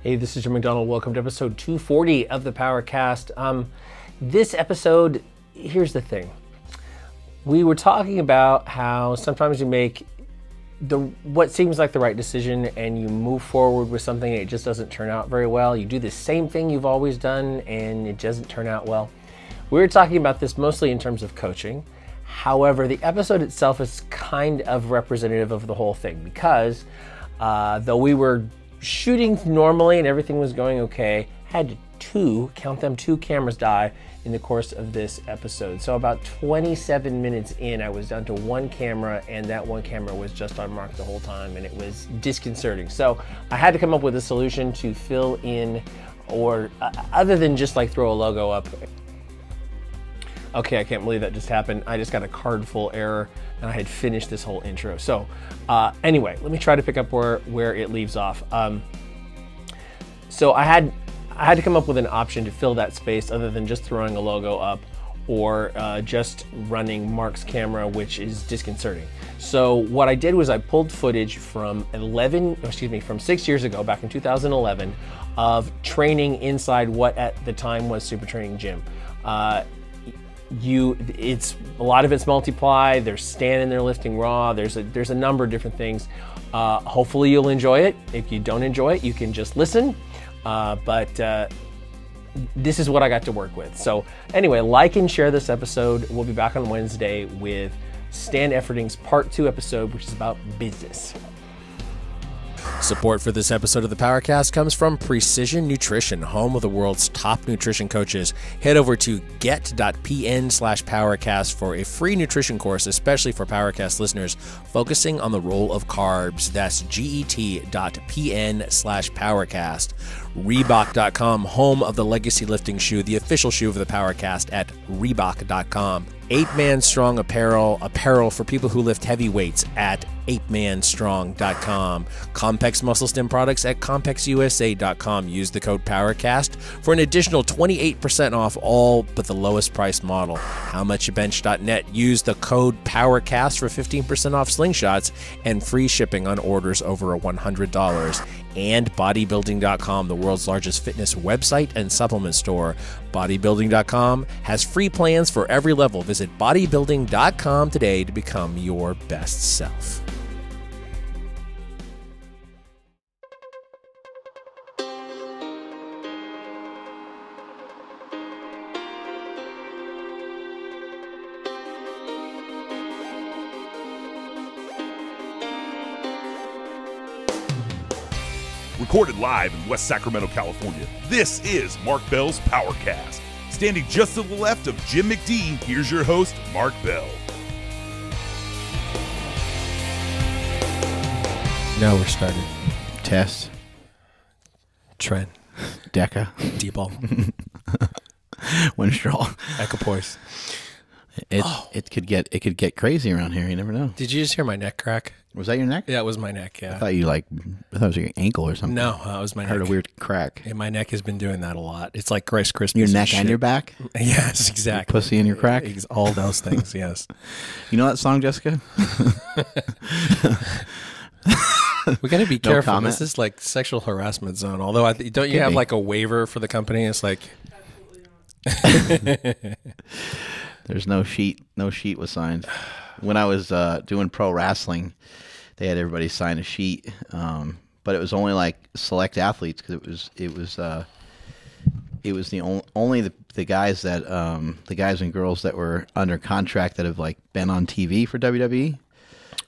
Hey, this is Jim McDonald. Welcome to episode 240 of the PowerCast. This episode, here's the thing. We were talking about how sometimes you make what seems like the right decision and you move forward with something and it just doesn't turn out very well. You do the same thing you've always done and it doesn't turn out well. We were talking about this mostly in terms of coaching. However, the episode itself is kind of representative of the whole thing because though we were shooting normally and everything was going okay, had two cameras die in the course of this episode. So about 27 minutes in, I was down to one camera and that one camera was just on mark the whole time and it was disconcerting. So I had to come up with a solution to fill in or other than just like throw a logo up. Okay, I can't believe that just happened. I just got a card full error and I had finished this whole intro. So anyway, let me try to pick up where it leaves off. So I had to come up with an option to fill that space other than just throwing a logo up or just running Mark's camera, which is disconcerting. So what I did was I pulled footage from 6 years ago, back in 2011, of training inside what at the time was Super Training Gym. It's a lot of it's multi-ply. They're standing there lifting raw. There's a number of different things. Hopefully you'll enjoy it. If you don't enjoy it, you can just listen. But this is what I got to work with. So anyway, like and share this episode. We'll be back on Wednesday with Stan Efferding's part 2 episode, which is about business. Support for this episode of the PowerCast comes from Precision Nutrition, home of the world's top nutrition coaches. Head over to get.pn/PowerCast for a free nutrition course, especially for PowerCast listeners, focusing on the role of carbs. That's get.pn/PowerCast. Reebok.com, home of the Legacy Lifting shoe, the official shoe of the PowerCast at Reebok.com. 8-Man Strong apparel for people who lift heavy weights at 8manstrong.com. Compex Muscle Stim products at CompexUSA.com. Use the code PowerCast for an additional 28% off all but the lowest price model. HowMuchYouBench.net. Use the code PowerCast for 15% off slingshots and free shipping on orders over $100. And Bodybuilding.com, the world's largest fitness website and supplement store. Bodybuilding.com has free plans for every level. Visit bodybuilding.com today to become your best self. Recorded live in West Sacramento, California, this is Mark Bell's PowerCast. Standing just to the left of Jim McD, here's your host, Mark Bell. Now we're started. Test. Trent. Deca. D-ball. Winstraw. Equipoise. It could get crazy around here. You never know. Did you just hear my neck crack? Was that your neck? Yeah, it was my neck, yeah. I thought it was your ankle or something. No, that was my neck. I heard a weird crack. Yeah, my neck has been doing that a lot. It's like Rice Krispies. Your neck and your back? Yes, exactly. Your pussy and your crack? All those things, yes. You know that song, Jessica? We got to be careful. Comment? This is like sexual harassment zone. Although, don't you have like a waiver for the company? It's like... There's no sheet. No sheet was signed. When I was doing pro wrestling, they had everybody sign a sheet, but it was only like select athletes because it was only the guys that the guys and girls that were under contract that have like been on TV for WWE.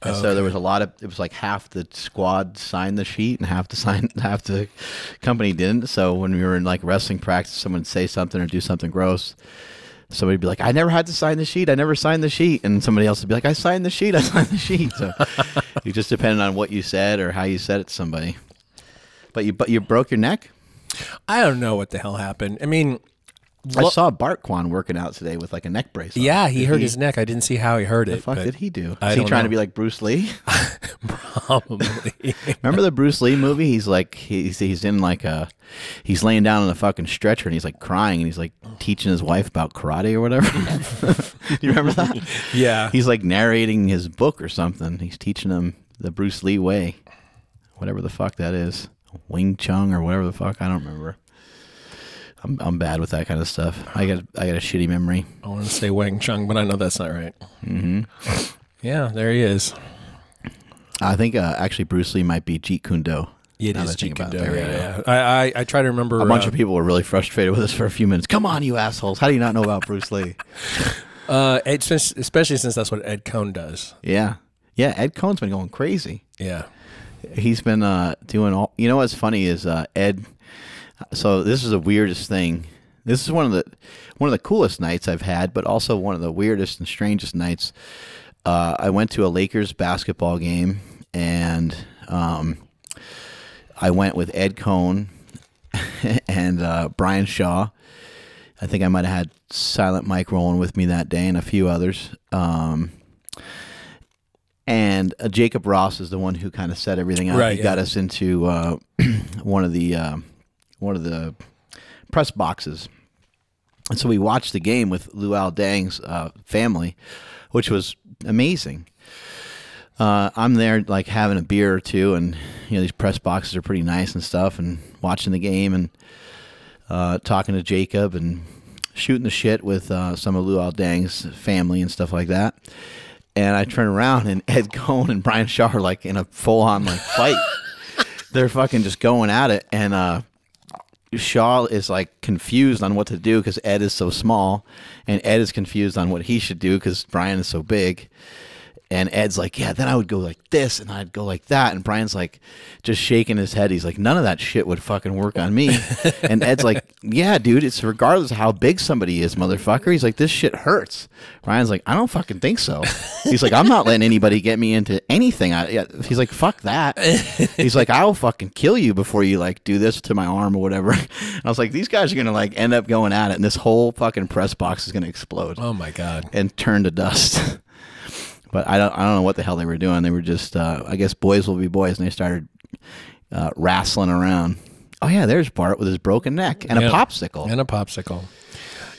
And so there was it was like half the squad signed the sheet and half the company didn't. So when we were in like wrestling practice, someone would say something or do something gross. Somebody would be like, I never had to sign the sheet. I never signed the sheet. And somebody else would be like, I signed the sheet. I signed the sheet. So it just depended on what you said or how you said it to somebody. But you broke your neck? I don't know what the hell happened. I mean... I saw Bart Kwan working out today with like a neck brace on. Yeah, he hurt his neck. I didn't see how he hurt it. What the fuck did he do? Is he trying to be like Bruce Lee? Probably. Remember the Bruce Lee movie? He's like he's in like he's laying down on a fucking stretcher and he's like crying and he's like teaching his wife about karate or whatever. Do you remember that? Yeah. He's like narrating his book or something. He's teaching them the Bruce Lee way. Whatever the fuck that is. Wing Chun or whatever the fuck. I don't remember. I'm bad with that kind of stuff. I got a shitty memory. I want to say Wang Chung, but I know that's not right. Mm-hmm. Yeah, there he is. I think actually Bruce Lee might be Jeet Kune Do. It Now is that I think Jeet Kune about Do. it, Yeah. I try to remember. A bunch of people were really frustrated with us for a few minutes. Come on, you assholes! How do you not know about Bruce Lee? Especially since that's what Ed Cohn does. Yeah. Ed Cohn's been going crazy. Yeah. He's been doing all. You know what's funny is Ed. So this is the weirdest thing. This is one of the coolest nights I've had, but also one of the weirdest and strangest nights. I went to a Lakers basketball game, and I went with Ed Cohn and Brian Shaw. I think I might have had Silent Mike rolling with me that day, and a few others. And Jacob Ross is the one who kind of set everything up. Right, he got us into one of the press boxes. And so we watched the game with Luau Dang's family, which was amazing. I'm there like having a beer or two, and these press boxes are pretty nice and stuff, and watching the game and talking to Jacob and shooting the shit with some of Luau Dang's family and stuff like that. And I turn around, and Ed Cohn and Brian Shaw are like in a full-on like fight. They're fucking just going at it, and Shaw is like confused on what to do because Ed is so small, and Ed is confused on what he should do because Brian is so big. And Ed's like, yeah, then I would go like this, and I'd go like that. And Brian's like, just shaking his head. He's like, none of that shit would fucking work on me. And Ed's like, yeah, dude, it's regardless of how big somebody is, motherfucker. He's like, this shit hurts. Brian's like, I don't fucking think so. He's like, I'm not letting anybody get me into anything. He's like, fuck that. He's like, I will fucking kill you before you like do this to my arm or whatever. And I was like, these guys are gonna like end up going at it, and this whole fucking press box is gonna explode. Oh my God. And turn to dust. But I don't know what the hell they were doing. They were just, I guess, boys will be boys, and they started wrestling around. Oh yeah, there's Bart with his broken neck and a popsicle. And a popsicle.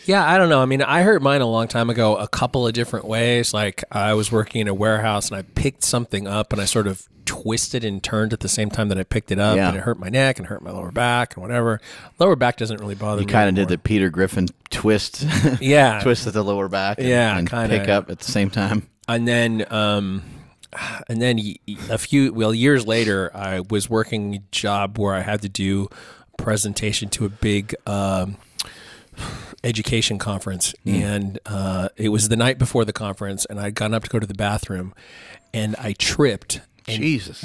Yeah, I don't know. I mean, I hurt mine a long time ago a couple of different ways. Like I was working in a warehouse, and I picked something up, and I sort of twisted and turned at the same time that I picked it up, and it hurt my neck and hurt my lower back and whatever. Lower back doesn't really bother me. You kind of did the Peter Griffin twist. Yeah. Twist at the lower back. And pick up at the same time. And then a few years later, I was working a job where I had to do a presentation to a big education conference, and it was the night before the conference, and I'd gone up to go to the bathroom, and I tripped. And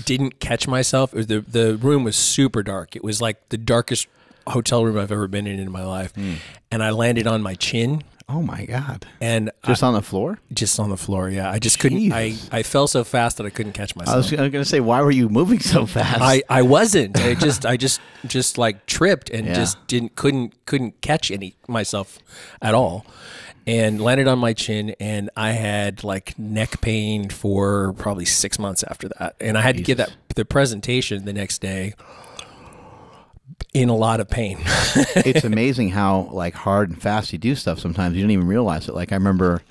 didn't catch myself. The room was super dark. It was like the darkest hotel room I've ever been in my life, and I landed on my chin. Oh my God! And just on the floor? Just on the floor. Yeah, I just couldn't. I fell so fast that I couldn't catch myself. I was going to say, why were you moving so fast? I wasn't. I just like tripped and just couldn't catch myself at all, and landed on my chin. And I had like neck pain for probably 6 months after that. And I had to give the presentation the next day in a lot of pain. It's amazing how like hard and fast you do stuff sometimes. You don't even realize it. Like I remember,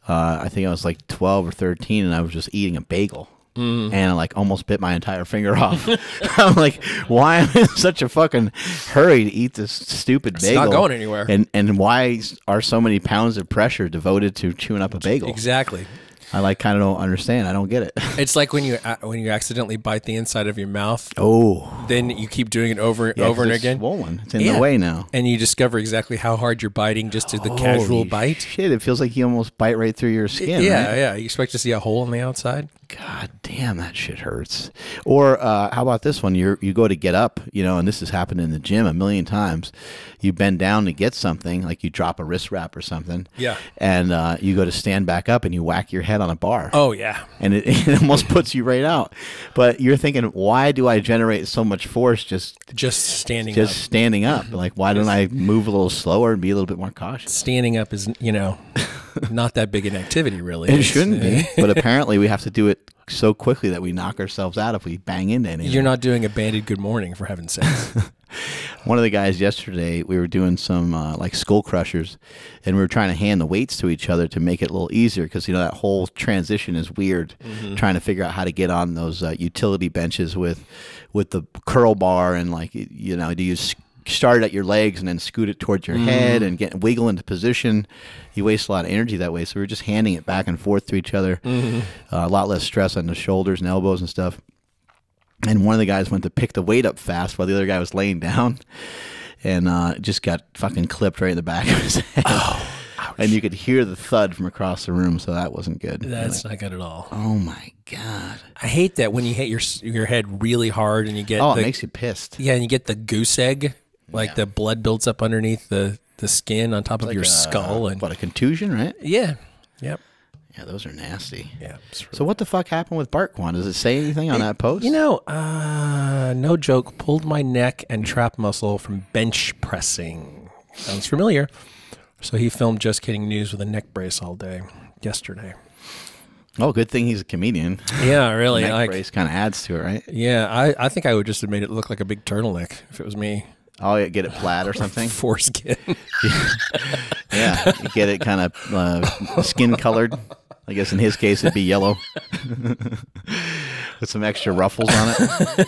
I think I was like 12 or 13, and I was just eating a bagel. And I like almost bit my entire finger off. I'm like, why am I in such a fucking hurry to eat this stupid bagel? It's not going anywhere. And why are so many pounds of pressure devoted to chewing up a bagel? Exactly. I like kind of don't understand. I don't get it. It's like when you accidentally bite the inside of your mouth. Oh. Then you keep doing it over and again. Swollen. It's in the way now. And you discover exactly how hard you're biting just to the casual bite. Shit, it feels like you almost bite right through your skin. Yeah, right? yeah. You expect to see a hole on the outside. God damn, that shit hurts. Or how about this one? You go to get up, and this has happened in the gym a million times. You bend down to get something, like you drop a wrist wrap or something. Yeah. And you go to stand back up, and you whack your head on a bar. Oh, yeah. And it almost puts you right out. But you're thinking, why do I generate so much force just standing up? Just standing up. Like, why don't I move a little slower and be a little bit more cautious? Standing up is, not that big an activity, really. It shouldn't be. But apparently we have to do it so quickly that we knock ourselves out if we bang into anything. You're not doing a banded good morning, for heaven's sakes. One of the guys yesterday, we were doing some like skull crushers, and we were trying to hand the weights to each other to make it a little easier because, you know, that whole transition is weird, trying to figure out how to get on those utility benches with the curl bar and, like, you know, do you start at your legs and then scoot it towards your head and wiggle into position. You waste a lot of energy that way. So we were just handing it back and forth to each other. A lot less stress on the shoulders and elbows and stuff. And one of the guys went to pick the weight up fast while the other guy was laying down, and just got fucking clipped right in the back of his head. Oh, and you could hear the thud from across the room, so that wasn't good. That's not good at all. Oh my God. I hate that when you hit your head really hard and you get it makes you pissed. Yeah, and you get the goose egg. Like the blood builds up underneath the skin on top of your skull. And what, a contusion, right? Yeah. Yep. Yeah, those are nasty. Yeah. So what the fuck happened with Bart Kwan? Does it say anything on that post? You know, no joke, pulled my neck and trap muscle from bench pressing. Sounds familiar. So he filmed Just Kidding News with a neck brace all day yesterday. Oh, good thing he's a comedian. Yeah, really. Neck brace kind of adds to it, right? Yeah, I think I would just have made it look like a big turtleneck if it was me. Oh, yeah, get it plaid or something? Foreskin. Yeah, you get it kind of skin colored. I guess in his case it'd be yellow. With some extra ruffles on it.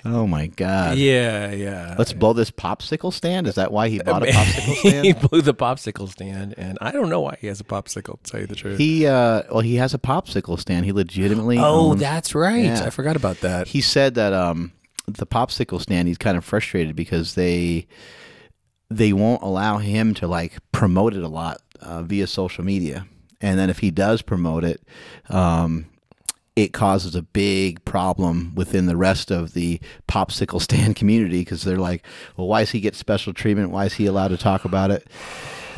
Oh, my God. Yeah. Let's blow this popsicle stand? Is that why he bought a popsicle stand? He blew the popsicle stand, and I don't know why he has a popsicle, to tell you the truth. He has a popsicle stand. He legitimately owns. That's right. Yeah. I forgot about that. He said that the popsicle stand, he's kind of frustrated because they won't allow him to, like, promote it a lot via social media. And then if he does promote it, it causes a big problem within the rest of the popsicle stand community because they're like, well, why does he get special treatment? Why is he allowed to talk about it?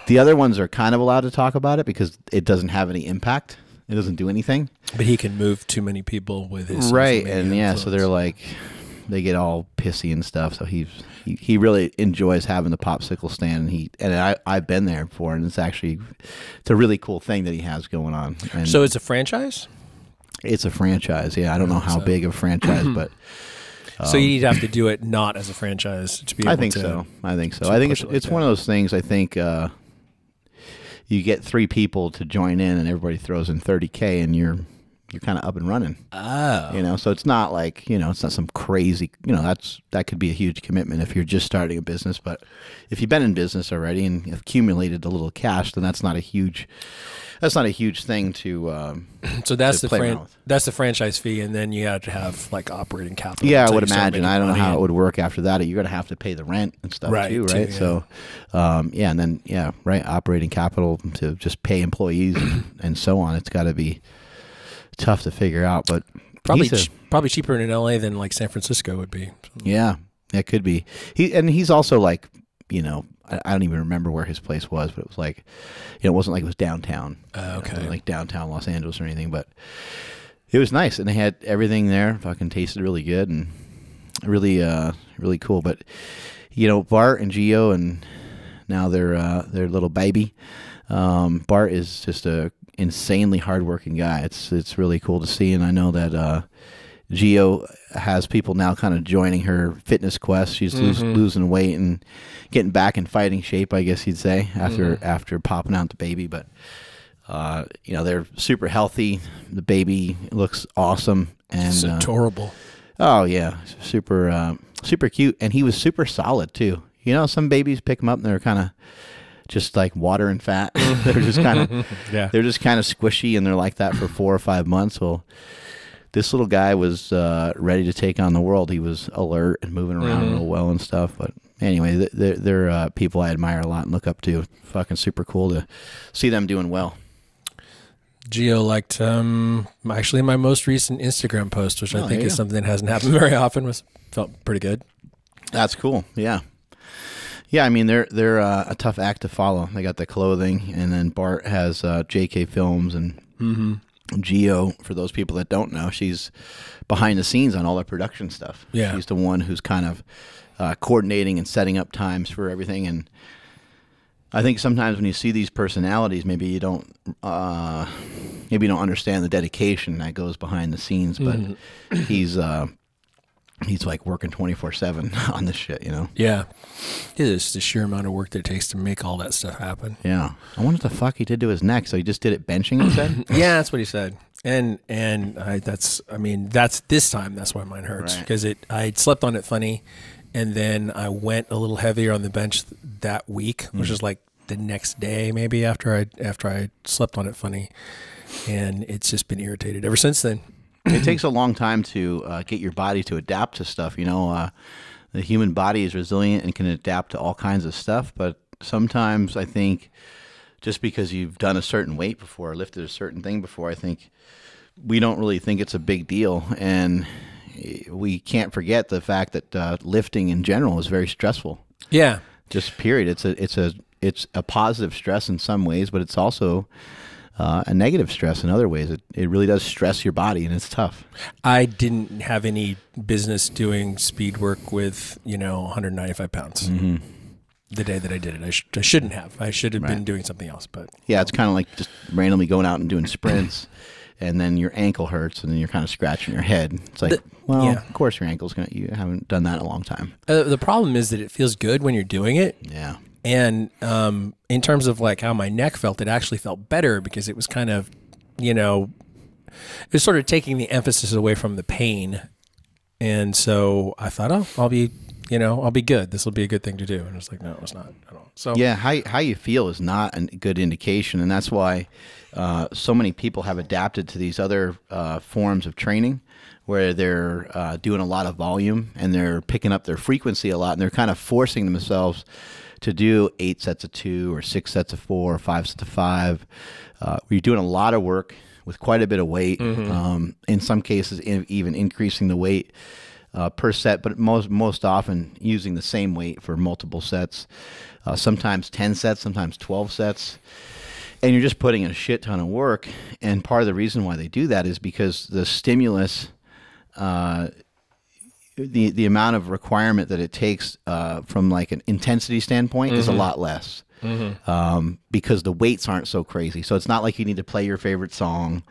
The other ones are kind of allowed to talk about it because it doesn't have any impact. It doesn't do anything. But he can move too many people with his right, and yeah, so they're like, they get all pissy and stuff. So he really enjoys having the popsicle stand, and I've been there before, and it's a really cool thing that he has going on. And so it's a franchise? It's a franchise, yeah. I don't know how big of a franchise, but so you'd have to do it not as a franchise to be able to. I think so. I think it's one of those things. I think you get 3 people to join in, and everybody throws in $30K, and you're kind of up and running. Oh. You know, so it's not like, you know, it's not some crazy, you know, that could be a huge commitment if you're just starting a business. But if you've been in business already and accumulated a little cash, then that's not a huge thing to so that's to that's the franchise fee, and then you have to have, like, operating capital. Yeah, I would imagine. I don't know how it would work after that. You're going to have to pay the rent and stuff too, right? Yeah. So, and then operating capital to just pay employees and so on. It's got to be tough to figure out, but probably cheaper in LA than, like, San Francisco would be. Yeah, it could be. He's also, like, you know, I don't even remember where his place was, but it was like, you know, it wasn't like it was downtown. Okay. You know, like downtown Los Angeles or anything, but it was nice, and they had everything there. Fucking tasted really good and really, really cool. But, you know, Bart and Gio and now their little baby, Bart is just a insanely hardworking guy. It's really cool to see, and I know that Gio has people now kind of joining her fitness quest. She's losing weight and getting back in fighting shape, I guess you'd say, after popping out the baby. But you know, they're super healthy. The baby looks awesome, and it's adorable. Oh yeah, super cute, and he was super solid too. You know, some babies pick them up and they're kind of just like water and fat. They're just kind of they're just kind of squishy, and they're like that for 4 or 5 months. Well, this little guy was ready to take on the world. He was alert and moving around real well and stuff. But anyway, they're people I admire a lot and look up to. Fucking super cool to see them doing well. Gio liked actually my most recent Instagram post, which I think is something that hasn't happened very often. Felt pretty good. That's cool. Yeah. Yeah, I mean, they're a tough act to follow. They got the clothing, and then Bart has JK Films, and Gio, for those people that don't know, she's behind the scenes on all the production stuff. Yeah. She's the one who's kind of coordinating and setting up times for everything. And I think sometimes when you see these personalities, maybe you don't understand the dedication that goes behind the scenes. But he's he's like working 24/7 on this shit, you know? Yeah. It is the sheer amount of work that it takes to make all that stuff happen. Yeah. I wonder what the fuck he did to his neck. So he just did it benching instead? Yeah, that's what he said. And that's this time, that's why mine hurts. Because I slept on it funny, and then I went a little heavier on the bench that week, which is like the next day maybe after I slept on it funny. And it's just been irritated ever since then. It takes a long time to get your body to adapt to stuff. You know, the human body is resilient and can adapt to all kinds of stuff. But sometimes I think just because you've done a certain weight before, lifted a certain thing before, I think we don't really think it's a big deal. And we can't forget the fact that lifting in general is very stressful. Yeah. Just period. It's a positive stress in some ways, but it's also a negative stress in other ways. It really does stress your body, and it's tough. I didn't have any business doing speed work with 195 pounds. The day that I did it, I shouldn't have. I should have been doing something else. But yeah, it's kind of like just randomly going out and doing sprints, and then your ankle hurts, and then you're kind of scratching your head. It's like, of course your ankle's gonna. You haven't done that in a long time. The problem is that it feels good when you're doing it. Yeah. And in terms of like how my neck felt, it actually felt better because it was kind of, it was sort of taking the emphasis away from the pain. And so I thought, I'll be good. This will be a good thing to do. And it's like, no, it's not at all. So yeah, how you feel is not a good indication, and that's why so many people have adapted to these other forms of training, where they're doing a lot of volume and they're picking up their frequency a lot, and they're kind of forcing themselves to do 8 sets of 2 or 6 sets of 4 or 5 sets of 5. You're doing a lot of work with quite a bit of weight. In some cases, even increasing the weight per set, but most often using the same weight for multiple sets. Sometimes 10 sets, sometimes 12 sets. And you're just putting in a shit ton of work. And part of the reason why they do that is because the stimulus, the amount of requirement that it takes from like an intensity standpoint is a lot less. Because the weights aren't so crazy. So it's not like you need to play your favorite song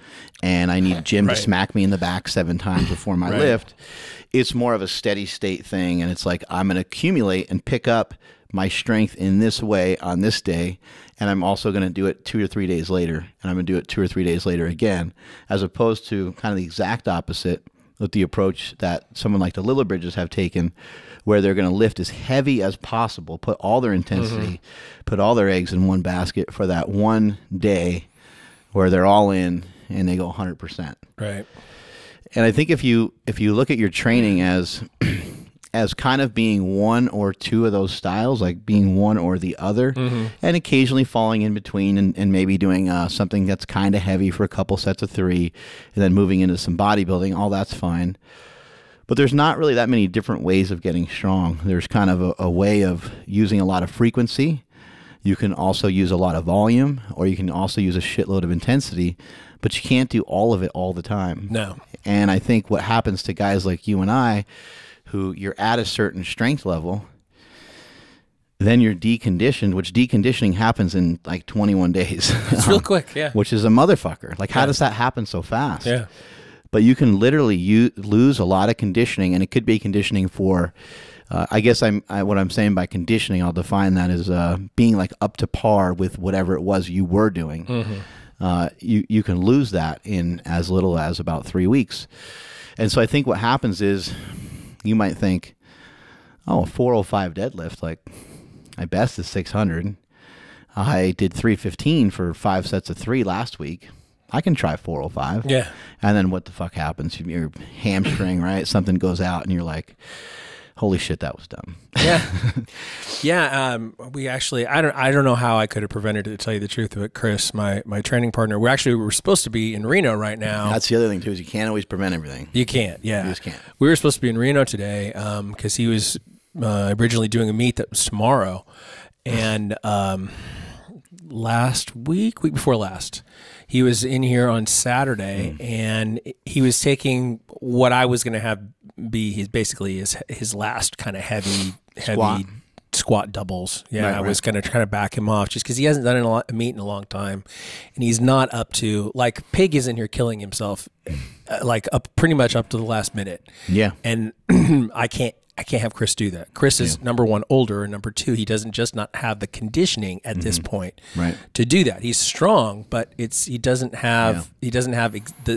and I need Jim to smack me in the back 7 times before my lift. It's more of a steady state thing, and it's like I'm going to accumulate and pick up my strength in this way on this day, and I'm also going to do it 2 or 3 days later, and I'm going to do it 2 or 3 days later again, as opposed to kind of the exact opposite with the approach that someone like the Lillibridges have taken, where they're going to lift as heavy as possible, put all their intensity, put all their eggs in one basket for that one day where they're all in and they go 100%. Right. And I think if you look at your training as kind of being one or two of those styles, like being one or the other, and occasionally falling in between and maybe doing something that's kind of heavy for a couple sets of 3 and then moving into some bodybuilding, all that's fine. But there's not really that many different ways of getting strong. There's kind of a way of using a lot of frequency. You can also use a lot of volume, or you can also use a shitload of intensity, but you can't do all of it all the time. No. And I think what happens to guys like you and I, who you're at a certain strength level, then you're deconditioned, which deconditioning happens in like 21 days. It's real quick, yeah. Which is a motherfucker. Like, how does that happen so fast? Yeah. But you can literally lose a lot of conditioning, and it could be conditioning for, I guess what I'm saying by conditioning, I'll define that as being like up to par with whatever it was you were doing. You can lose that in as little as about 3 weeks. And so I think what happens is you might think, a 405 deadlift, like my best is 600. I did 315 for 5 sets of 3 last week. I can try 405. Yeah. And then what the fuck happens? Your hamstring, right? Something goes out and you're like, holy shit, that was dumb. Yeah. Yeah. We actually, I don't know how I could have prevented it, to tell you the truth, but Chris, my training partner, we're supposed to be in Reno right now. That's the other thing too, is you can't always prevent everything. You can't. Yeah. You just can't. We were supposed to be in Reno today because he was originally doing a meet that was tomorrow. And week before last, he was in here on Saturday, and he was taking what I was going to have be basically his last kind of heavy squat doubles. Yeah, Right, I was going to try to back him off just because he hasn't done a meet in a long time, and he's not up to, like, Pig is in here killing himself, pretty much up to the last minute. Yeah. And I can't have Chris do that. Chris is number one, older, and number two, he doesn't just not have the conditioning at this point to do that. He's strong, but he doesn't have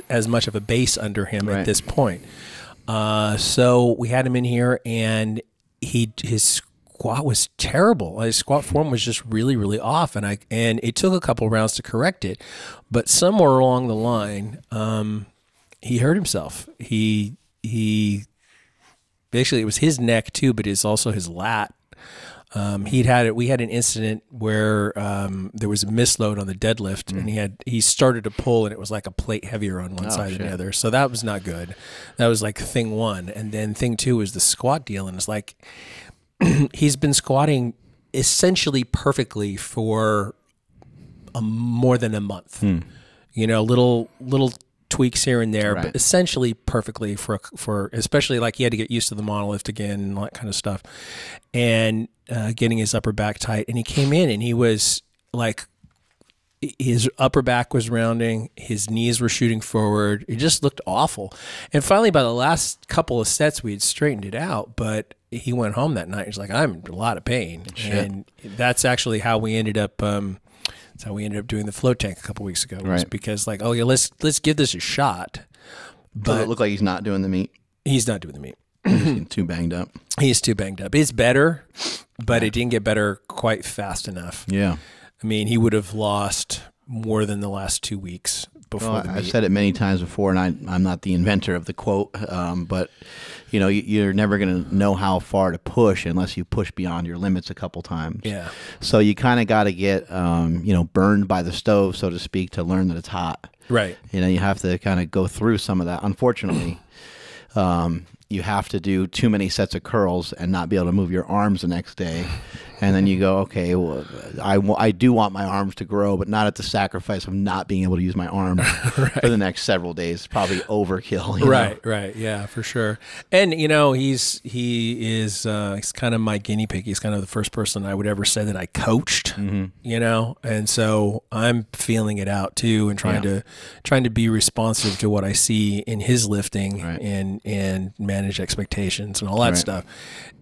as much of a base under him at this point. So we had him in here, and his squat was terrible. His squat form was just really, really off, and it took a couple rounds to correct it. But somewhere along the line, he hurt himself. He basically, it was his neck too, but it's also his lat. We had an incident where there was a misload on the deadlift, and he started to pull, and it was like a plate heavier on one side than the other. So that was not good. That was like thing one, and then thing two was the squat deal, and it's like he's been squatting essentially perfectly for more than a month. You know, little tweaks here and there, but essentially perfectly for especially, like, he had to get used to the monolift again and all that kind of stuff, and getting his upper back tight. And he came in, and he was like, his upper back was rounding, his knees were shooting forward. It just looked awful. And finally, by the last couple of sets, we had straightened it out, but he went home that night. He's like, I'm in a lot of pain. And that's actually how we ended up that's how we ended up doing the float tank a couple weeks ago. Was because, like, oh yeah, let's give this a shot. But does it look like he's not doing the meet? He's not doing the meet. He's too banged up. He's too banged up. It's better, but it didn't get better quite fast enough. Yeah. I mean, he would have lost more than the last 2 weeks before the meet. I've said it many times before, and I'm not the inventor of the quote, but you know, you're never going to know how far to push unless you push beyond your limits a couple times. Yeah. So you kind of got to get, burned by the stove, so to speak, to learn that it's hot. Right. You know, you have to kind of go through some of that. Unfortunately, you have to do too many sets of curls and not be able to move your arms the next day. And then you go, okay, well, I do want my arms to grow, but not at the sacrifice of not being able to use my arms for the next several days. It's probably overkill. You know? Right. Yeah, for sure. And, you know, he's kind of my guinea pig. He's kind of the first person I would ever say that I coached, you know? And so I'm feeling it out too, and trying to be responsive to what I see in his lifting and manage expectations and all that stuff.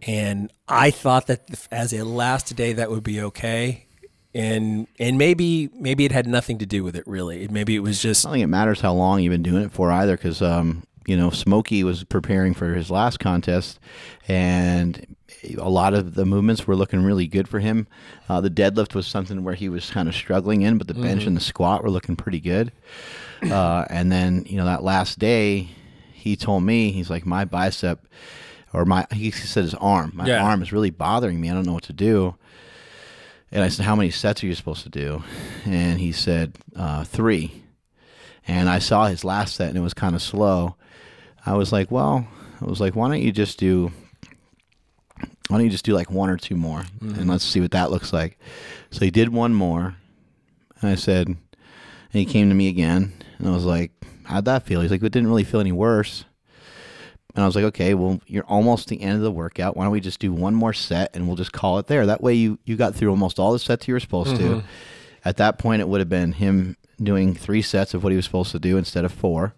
And I thought that as a last day that would be okay, and maybe it had nothing to do with it, really. Maybe it was just, I don't think it matters how long you've been doing it for either, because Smokey was preparing for his last contest, and a lot of the movements were looking really good for him. The deadlift was something where he was kind of struggling in, but the bench and the squat were looking pretty good. And then, that last day, he told me, he's like, my bicep, he said his arm. My arm is really bothering me. I don't know what to do. And I said, how many sets are you supposed to do? And he said, 3. And I saw his last set, and it was kind of slow. I was like, why don't you just do like 1 or 2 more, and let's see what that looks like. So he did 1 more, and I said, and he came to me again, and I was like, how'd that feel? He's like, it didn't really feel any worse. And I was like, okay, well, you're almost the end of the workout. Why don't we just do 1 more set, and we'll just call it there. That way you got through almost all the sets you were supposed to. At that point, it would have been him doing 3 sets of what he was supposed to do instead of 4.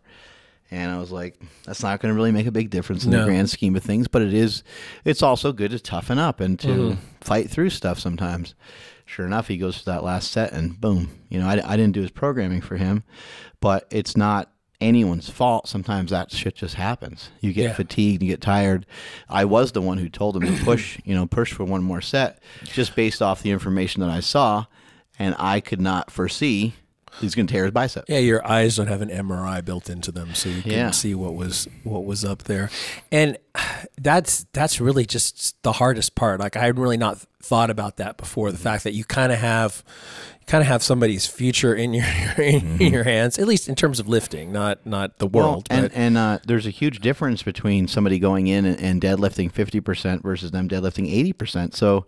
And I was like, that's not going to really make a big difference in the grand scheme of things, but it's also good to toughen up and to fight through stuff sometimes. Sure enough, he goes to that last set, and boom. I didn't do his programming for him, but it's not anyone's fault. Sometimes that shit just happens. You get fatigued, you get tired. I was the one who told him to push for 1 more set, just based off the information that I saw, and I could not foresee he's going to tear his bicep. Yeah, your eyes don't have an MRI built into them, so you can see what was up there. And that's really just the hardest part. Like, I had really not thought about that before. The fact that you kind of have somebody's future in your in your hands, at least in terms of lifting, not the world. Well, and there's a huge difference between somebody going in and deadlifting 50% versus them deadlifting 80%. So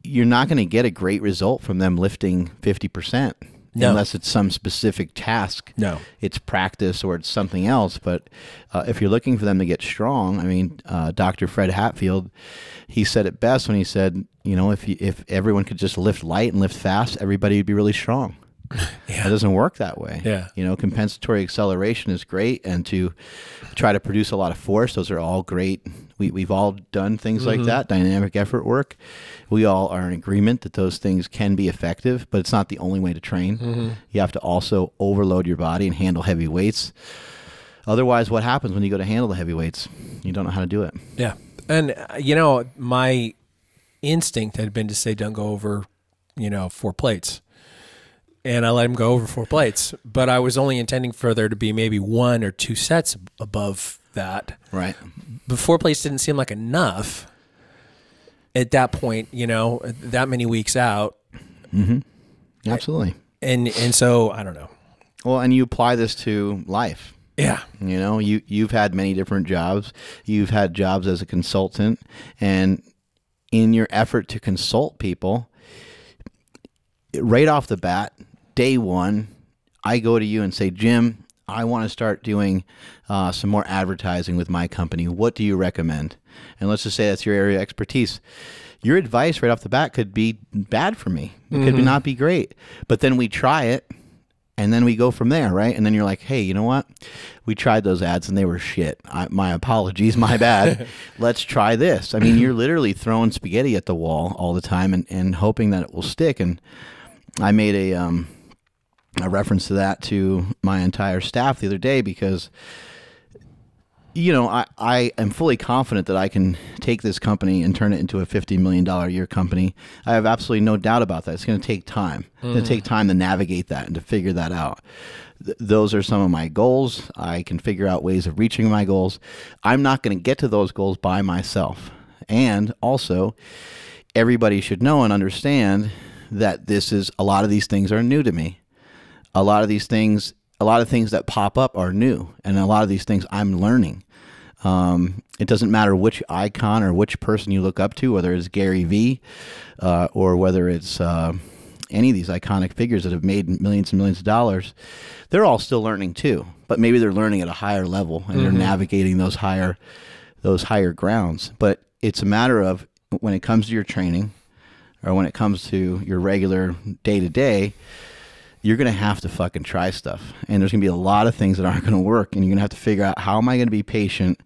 you're not going to get a great result from them lifting 50%. No. unless it's some specific task. No. It's practice or it's something else. But if you're looking for them to get strong, I mean, Dr. Fred Hatfield, he said it best when he said, you know, if everyone could just lift light and lift fast, everybody would be really strong. It doesn't work that way. Yeah. You know, compensatory acceleration is great, and to try to produce a lot of force, those are all great. We've all done things like that, dynamic effort work. We all are in agreement that those things can be effective, but it's not the only way to train. You have to also overload your body and handle heavy weights. Otherwise, what happens when you go to handle the heavy weights? You don't know how to do it. Yeah. And, you know, my instinct had been to say, don't go over, you know, 4 plates. And I let him go over 4 plates, but I was only intending for there to be maybe 1 or 2 sets above that. Right. But 4 plates didn't seem like enough at that point, you know, that many weeks out. Absolutely. And so, I don't know. Well, and you apply this to life. Yeah. You know, you've had many different jobs. You've had jobs as a consultant, and in your effort to consult people, right off the bat, day one, I go to you and say, Jim, I want to start doing some more advertising with my company. What do you recommend? And let's just say that's your area of expertise. Your advice right off the bat could be bad for me. It could not be great. But then we try it, and then we go from there, right? And then you're like, hey, you know what? We tried those ads, and they were shit. My apologies, my bad. Let's try this. I mean, you're literally throwing spaghetti at the wall all the time and hoping that it will stick. And I made a reference to that to my entire staff the other day because, you know, I am fully confident that I can take this company and turn it into a $50 million a year company. I have absolutely no doubt about that. It's going to take time. It's going to take time to navigate that and to figure that out. Those are some of my goals. I can figure out ways of reaching my goals. I'm not going to get to those goals by myself. And also, everybody should know and understand that a lot of these things are new to me. A lot of things that pop up are new, and a lot of these things I'm learning. It doesn't matter which icon or which person you look up to, whether it's Gary Vee or whether it's any of these iconic figures that have made millions and millions of dollars. They're all still learning too, but maybe they're learning at a higher level and they're navigating those higher grounds. But it's a matter of when it comes to your training or when it comes to your regular day-to-day, you're going to have to fucking try stuff. And there's going to be a lot of things that aren't going to work. And you're going to have to figure out, how am I going to be patient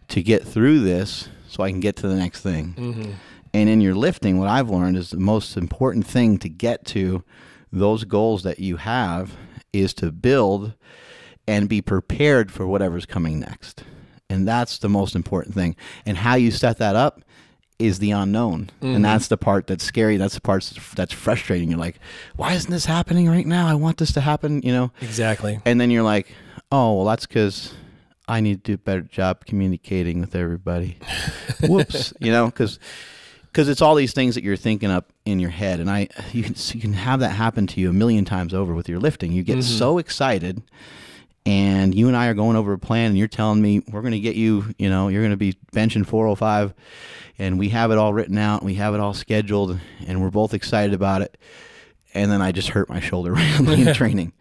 to get through this so I can get to the next thing? And in your lifting, what I've learned is the most important thing to get to those goals that you have is to build and be prepared for whatever's coming next. And that's the most important thing. And how you set that up is the unknown. And that's the part that's scary. That's the part that's frustrating. You're like, why isn't this happening right now? I want this to happen, you know? Exactly. And then you're like, oh, well, that's because I need to do a better job communicating with everybody. Whoops. You know, because it's all these things that you're thinking up in your head. And you can have that happen to you a million times over with your lifting. You get so excited, and you and I are going over a plan, and you're telling me we're going to get you, you know, you're going to be benching 405, and we have it all written out, and we have it all scheduled, and we're both excited about it. And then I just hurt my shoulder randomly in training,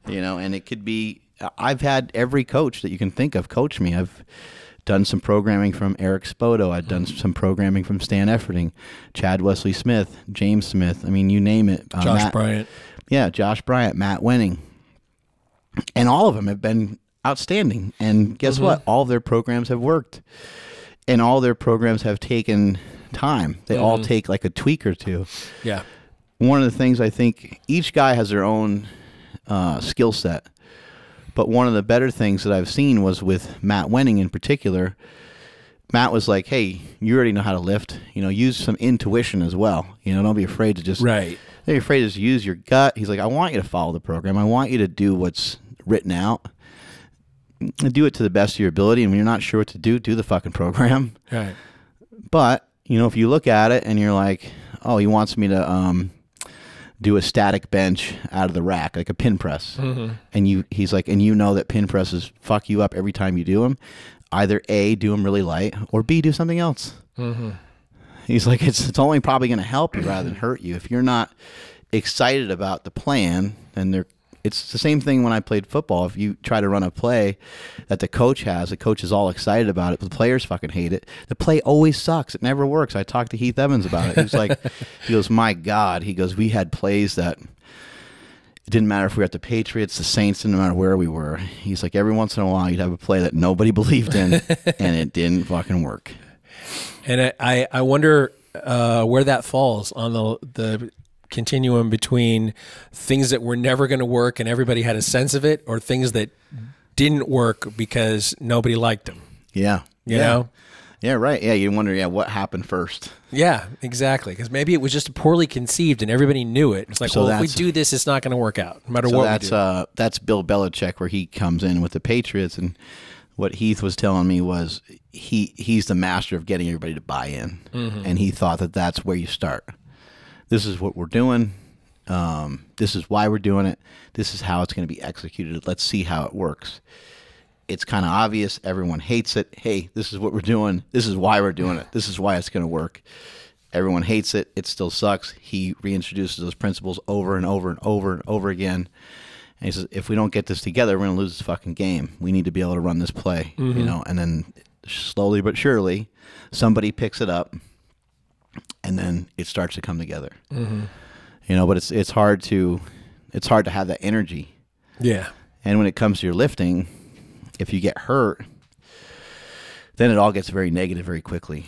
you know, and it could be, I've had every coach that you can think of coach me. I've done some programming from Eric Spoto. I've done some programming from Stan Efferding, Chad Wesley Smith, James Smith. I mean, you name it. Josh Bryant. Yeah, Josh Bryant, Matt Wenning. And all of them have been outstanding. And guess what? All of their programs have worked. And all their programs have taken time. They all take like a tweak or two. Yeah. One of the things, I think each guy has their own skill set. But one of the better things that I've seen was with Matt Wenning in particular. Matt was like, hey, you already know how to lift. You know, use some intuition as well. You know, don't be afraid to just... Right. Don't be afraid to just use your gut. He's like, I want you to follow the program. I want you to do what's written out. Do it to the best of your ability. And when you're not sure what to do the fucking program. Right. But, you know, if you look at it and you're like, oh, he wants me to do a static bench out of the rack, like a pin press. And he's like, and you know that pin presses fuck you up every time you do them. Either A, do them really light, or B, do something else. He's like, it's only probably going to help you rather than hurt you. If you're not excited about the plan, and it's the same thing when I played football. If you try to run a play that the coach is all excited about it, but the players fucking hate it. The play always sucks. It never works. I talked to Heath Evans about it. He was like, he goes, my God. He goes, we had plays that it didn't matter if we were at the Patriots, the Saints, no matter where we were. He's like, every once in a while you'd have a play that nobody believed in, and it didn't fucking work. And I wonder where that falls on the continuum between things that were never going to work and everybody had a sense of it, or things that didn't work because nobody liked them. Yeah. You know? Yeah, right. Yeah, you wonder, what happened first. Yeah, exactly. Because maybe it was just poorly conceived and everybody knew it. It's like, well, if we do this, it's not going to work out, no matter what we do. That's Bill Belichick, where he comes in with the Patriots, and what Heath was telling me was he's the master of getting everybody to buy in, and he thought that that's where you start. This is what we're doing. This is why we're doing it. This is how it's going to be executed. Let's see how it works. It's kind of obvious. Everyone hates it. Hey, this is what we're doing. This is why we're doing it. This is why it's going to work. Everyone hates it. It still sucks. He reintroduces those principles over and over and over and over again. And he says, if we don't get this together, we're going to lose this fucking game. We need to be able to run this play, and then slowly but surely, somebody picks it up, and then it starts to come together. But it's hard to have that energy. Yeah. And when it comes to your lifting, if you get hurt, then it all gets very negative very quickly.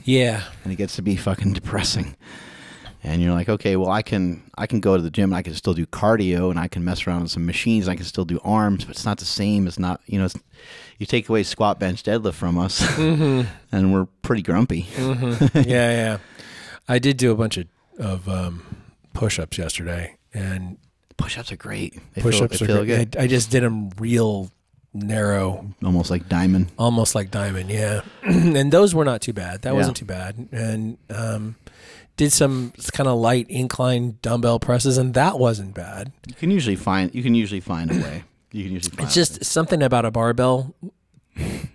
Yeah. And it gets to be fucking depressing. And you're like, okay, well, I can go to the gym and I can still do cardio and I can mess around with some machines and I can still do arms, but it's not the same. It's not, you take away squat, bench, deadlift from us, and we're pretty grumpy. Yeah. I did do a bunch of push-ups yesterday, and push-ups are great. Push-ups are great. Good. I just did them real narrow, almost like diamond. Yeah. And those were not too bad. That wasn't too bad. And did some kind of light incline dumbbell presses, and that wasn't bad. You can usually find a way. It's just something about a barbell.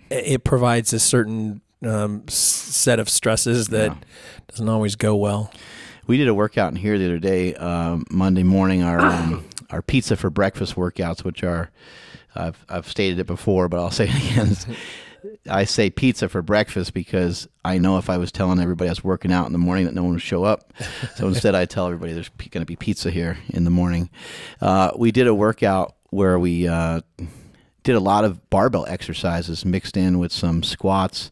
It provides a certain set of stresses that doesn't always go well. We did a workout in here the other day, Monday morning. Our pizza for breakfast workouts, which are, I've stated it before, but I'll say it again. I say pizza for breakfast because I know if I was telling everybody I was working out in the morning that no one would show up. So instead I tell everybody there's going to be pizza here in the morning. We did a workout where we did a lot of barbell exercises mixed in with some squats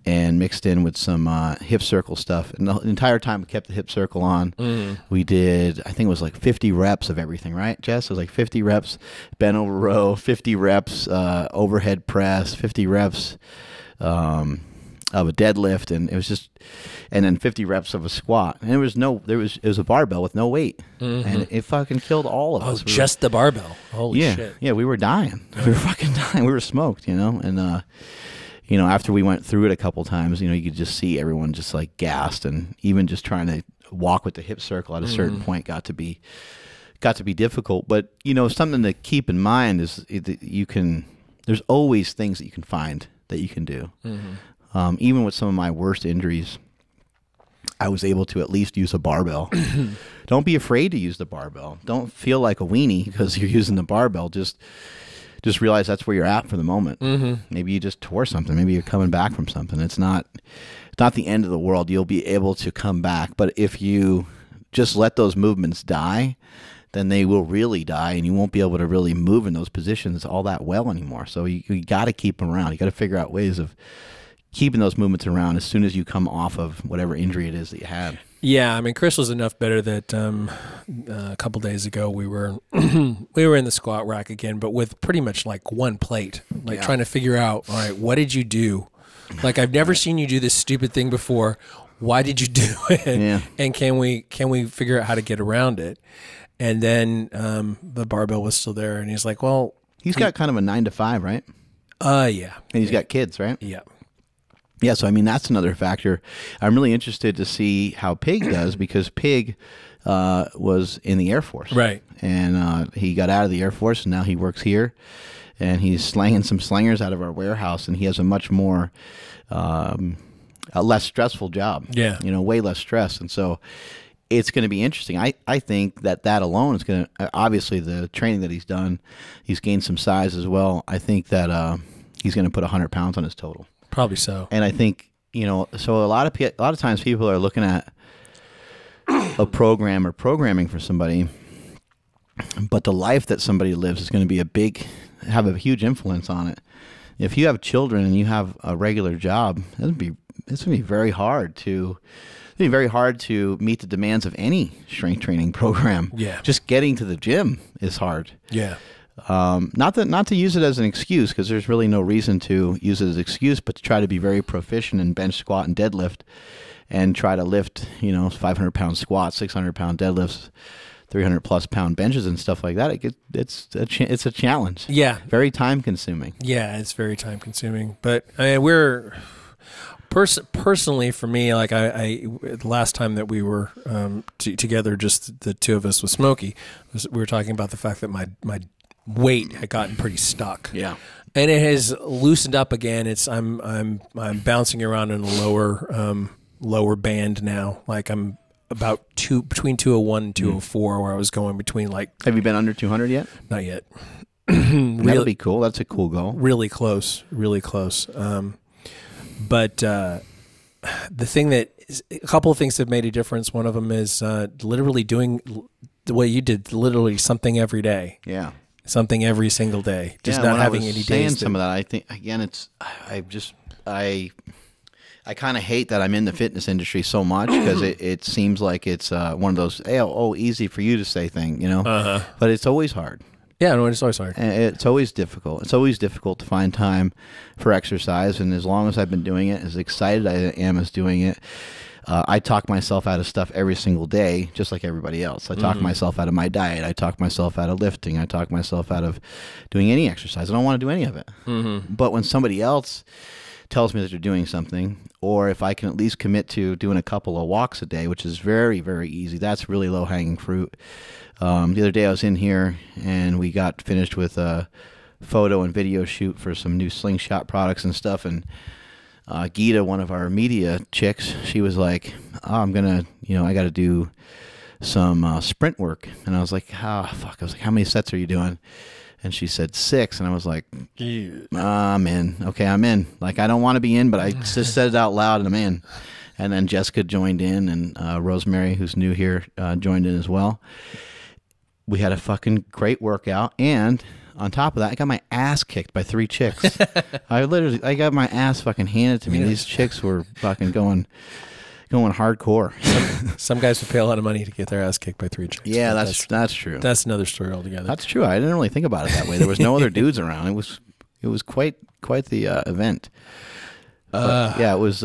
and mixed in with some hip circle stuff. And the entire time we kept the hip circle on. We did, I think it was like 50 reps of everything, right, Jess? It was like 50 reps bent over row, 50 reps overhead press, 50 reps of a deadlift, and it was just, and then 50 reps of a squat. And it was a barbell with no weight, and it fucking killed all of us. Just the barbell. Holy shit. Yeah, we were dying. We were fucking dying. We were smoked, and after we went through it a couple times, you could just see everyone just like gassed, and even just trying to walk with the hip circle at a certain point got to be difficult. But something to keep in mind is there's always things that you can find that you can do. Even with some of my worst injuries, I was able to at least use a barbell. Don't be afraid to use the barbell. Don't feel like a weenie because you're using the barbell. Just realize that's where you're at for the moment. Maybe you just tore something. Maybe you're coming back from something. It's not the end of the world. You'll be able to come back. But if you just let those movements die, then they will really die, and you won't be able to really move in those positions all that well anymore. So you got to keep them around. You got to figure out ways of keeping those movements around as soon as you come off of whatever injury it is that you had. Yeah, I mean, Chris was enough better that a couple days ago we were in the squat rack again, but with pretty much like one plate, trying to figure out, all right, what did you do? Like, I've never seen you do this stupid thing before. Why did you do it? Yeah. And can we figure out how to get around it? And then the barbell was still there, and he's like, well, he's got kind of a 9 to 5, right? Yeah. And he's got kids, right? Yeah. Yeah, so I mean that's another factor. I'm really interested to see how Pig does because Pig was in the Air Force, right? And he got out of the Air Force and now he works here, and he's slanging some slingers out of our warehouse, and he has a much more, a less stressful job. Yeah, way less stress, and so it's going to be interesting. I think that alone is going to, obviously the training that he's done, he's gained some size as well. I think that he's going to put 100 pounds on his total. Probably so. And I think, so a lot of times people are looking at a program or programming for somebody, but the life that somebody lives is going to be have a huge influence on it. If you have children and you have a regular job, it's going to be very hard to meet the demands of any strength training program. Yeah. Just getting to the gym is hard. Yeah. Not to use it as an excuse, because there's really no reason to use it as an excuse, but to try to be very proficient in bench, squat, and deadlift, and try to lift 500-pound squats, 600-pound deadlifts, 300-plus pound benches and stuff like that. It's a challenge. Yeah. Very time consuming. Yeah, it's very time consuming. But we're personally, for me, like I the last time that we were together, just the two of us with Smokey, we were talking about the fact that my weight had gotten pretty stuck. Yeah. And it has loosened up again. I'm bouncing around in a lower band now. Like I'm about between 201 and 204, where I was going between like. Have you been under 200 yet? Not yet. That'll be cool. That's a cool goal. Really close. But the thing a couple of things have made a difference. One of them is literally doing the way you did, literally something every day. Yeah. Something every single day. Just not having any days. Some of that, I think, again, I kind of hate that I'm in the fitness industry so much, because it seems like it's one of those, easy for you to say thing, But it's always hard. Yeah, no, it's always hard. And it's always difficult. It's always difficult to find time for exercise. And as long as I've been doing it, as excited I am as doing it, I talk myself out of stuff every single day, just like everybody else. I talk myself out of my diet. I talk myself out of lifting. I talk myself out of doing any exercise. I don't want to do any of it. But when somebody else tells me that they're doing something, or if I can at least commit to doing a couple of walks a day, which is very, very easy, that's really low-hanging fruit. The other day I was in here, and we got finished with a photo and video shoot for some new slingshot products and stuff, and Gita, one of our media chicks, she was like, I got to do some sprint work. And I was like, fuck. I was like, how many sets are you doing? And she said 6. And I was like, I'm in. Okay, I'm in. Like, I don't want to be in, but I just said it out loud, and I'm in. And then Jessica joined in, and Rosemary, who's new here, joined in as well. We had a fucking great workout, and on top of that, I got my ass kicked by 3 chicks. I got my ass fucking handed to me. These chicks were fucking going hardcore. Some guys would pay a lot of money to get their ass kicked by 3 chicks. Yeah, that's true. That's another story altogether. That's true. I didn't really think about it that way. There was no other dudes around. It was quite the event. Yeah, it was.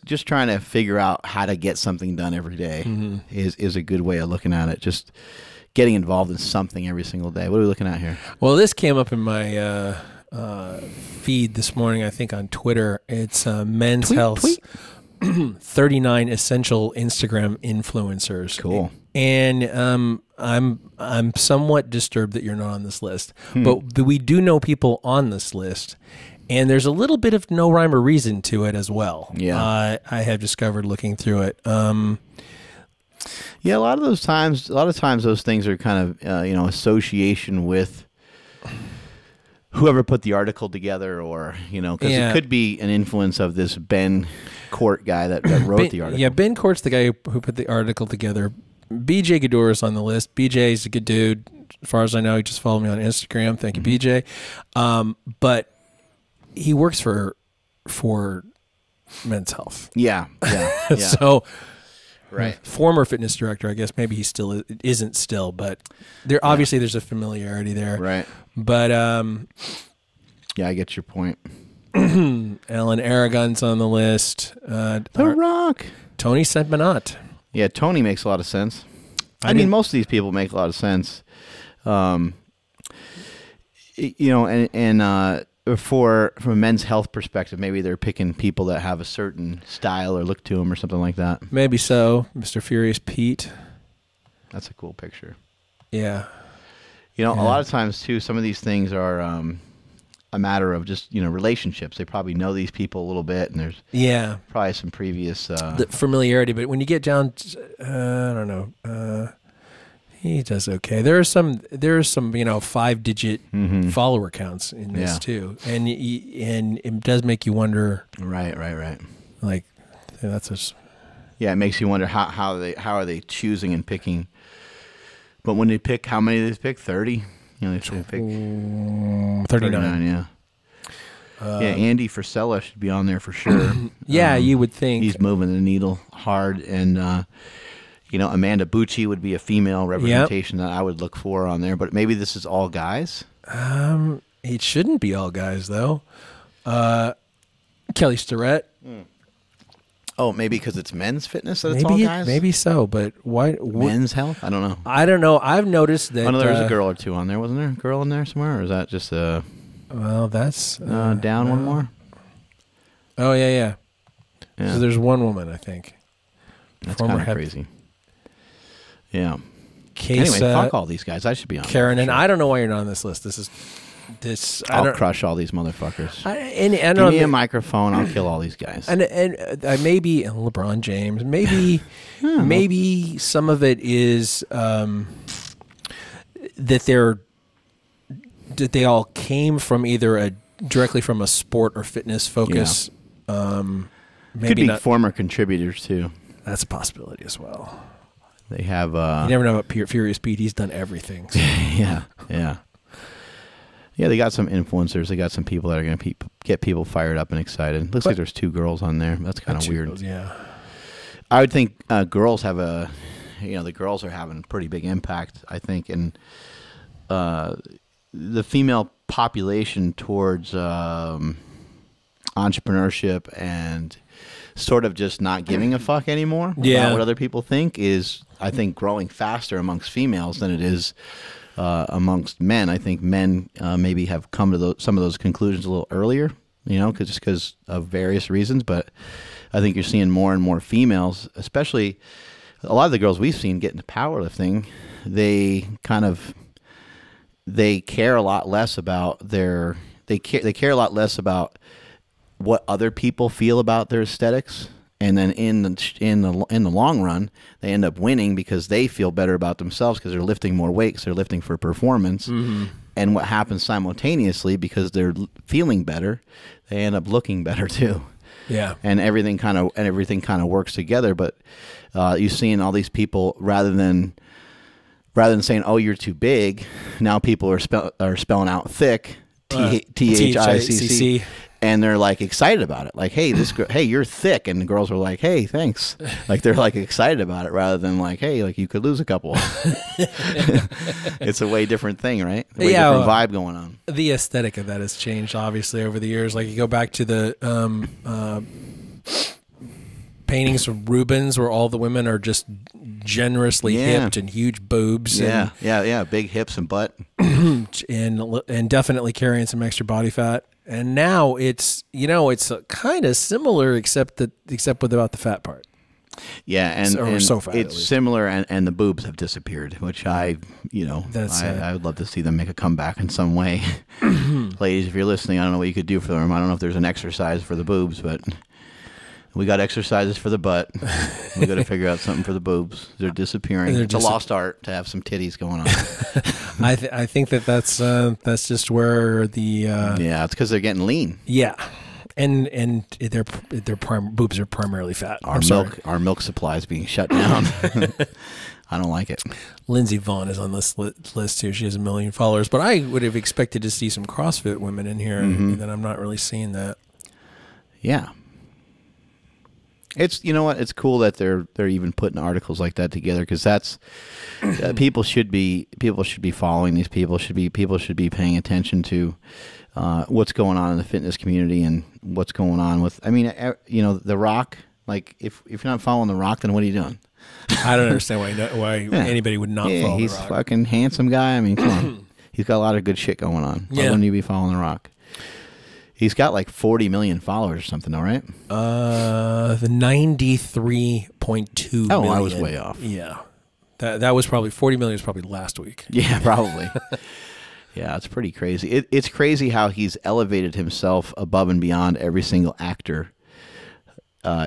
Just trying to figure out how to get something done every day is a good way of looking at it. Just getting involved in something every single day. What are we looking at here? Well, this came up in my feed this morning, I think, on Twitter. It's Men's Health 39 essential Instagram influencers. Cool. And I'm somewhat disturbed that you're not on this list, but we do know people on this list. And there's a little bit of no rhyme or reason to it as well. Yeah, I have discovered looking through it. Yeah, a lot of times those things are kind of association with whoever put the article together, or because it could be an influence of this Ben Court guy that wrote the article. Yeah, Ben Court's the guy who put the article together. BJ Gador is on the list. BJ's a good dude, as far as I know. He just followed me on Instagram. Thank you, BJ. But he works for Men's Health. Yeah. So, right. Former fitness director, I guess. Maybe he still isn't still, but obviously there's a familiarity there. Right. But yeah, I get your point. Alan Aragon's on the list. The Rock. Tony Sentmanat. Yeah, Tony makes a lot of sense. I mean, most of these people make a lot of sense. From a men's health perspective, maybe they're picking people that have a certain style or look to them or something like that. Maybe so. Mr. Furious Pete. That's a cool picture. Yeah. A lot of times, too, some of these things are, a matter of just relationships. They probably know these people a little bit, and there's probably some previous the familiarity. But when you get down, I don't know. He does okay. There are some 5-digit follower counts in this too, and it does make you wonder. Right. Like that's just. Yeah, it makes you wonder how are they choosing and picking. But when they pick, how many do they pick? 30. They pick 39. Yeah. Andy Frisella should be on there for sure. Yeah, you would think he's moving the needle hard, and Amanda Bucci would be a female representation that I would look for on there. But maybe this is all guys. It shouldn't be all guys though. Kelly Starrett. Oh, maybe because it's men's fitness that it's all guys? Maybe so, but why? Men's health? I don't know. I don't know. I've noticed that... I know there was a girl or two on there. Wasn't there a girl in there somewhere? Or is that just a... Well, that's... down one more? Oh, yeah. So there's one woman, I think. That's kind of crazy. Yeah. Case, anyway, fuck all these guys. I should be on Karen, and sure. I don't know why you're not on this list. I'll crush all these motherfuckers. Give me a microphone. I'll kill all these guys. And maybe LeBron James. Maybe maybe some of it is that they all came from either directly from a sport or fitness focus. Maybe could be former contributors too. That's a possibility as well. They have. You never know about Furious Pete. He's done everything. So. Yeah. Yeah, they got some influencers. They got some people that are going to get people fired up and excited. Looks like there's 2 girls on there. That's kind of weird. Girls, yeah. I would think girls have the girls are having a pretty big impact, I think, and the female population towards entrepreneurship and sort of just not giving a fuck anymore about what other people think is, I think, growing faster amongst females than it is amongst men. I think men maybe have come to some of those conclusions a little earlier, because of various reasons. But I think you're seeing more and more females, especially a lot of the girls we've seen get into powerlifting. They care a lot less about they care a lot less about what other people feel about their aesthetics. And then in the long run, they end up winning because they feel better about themselves because they're lifting more weight, because they're lifting for performance. Mm-hmm. And what happens simultaneously, because they're feeling better, they end up looking better too. Yeah. And everything kind of works together. But you're seeing all these people rather than saying, "Oh, you're too big," now people are spelling out thick, THICC. And they're like excited about it, like, "Hey, hey, you're thick," and the girls are like, "Hey, thanks." Like they're like excited about it rather than like, "Hey, like you could lose a couple." It's a way different thing, right? Way different vibe going on. The aesthetic of that has changed obviously over the years. Like you go back to the paintings of Rubens, where all the women are just generously hipped and huge boobs. Yeah, big hips and butt, and definitely carrying some extra body fat. And now it's kind of similar, except without the fat part. Yeah, and so fat, it's similar, and the boobs have disappeared, which I would love to see them make a comeback in some way. Ladies, if you're listening, I don't know what you could do for them. I don't know if there's an exercise for the boobs, but we got exercises for the butt. We got to figure out something for the boobs. They're disappearing. It's a lost art to have some titties going on. I think that's just where the it's because they're getting lean. Yeah, and their boobs are primarily fat. Our milk supply is being shut down. I don't like it. Lindsey Vonn is on this list too. She has 1 million followers, but I would have expected to see some CrossFit women in here, and then I'm not really seeing that. Yeah. It's it's cool that they're even putting articles like that together, because that's people should be following these people. People should be paying attention to what's going on in the fitness community and what's going on with. I mean, The Rock. Like if you're not following The Rock, then what are you doing? I don't understand why anybody would not follow The Rock. He's a fucking handsome guy. I mean, come on, he's got a lot of good shit going on. Why wouldn't you be following The Rock? He's got like 40 million followers or something, all right? The 93.2 million. Oh, I was way off. Yeah. That was probably 40 million was probably last week. Yeah, probably. Yeah, it's pretty crazy. It's crazy how he's elevated himself above and beyond every single actor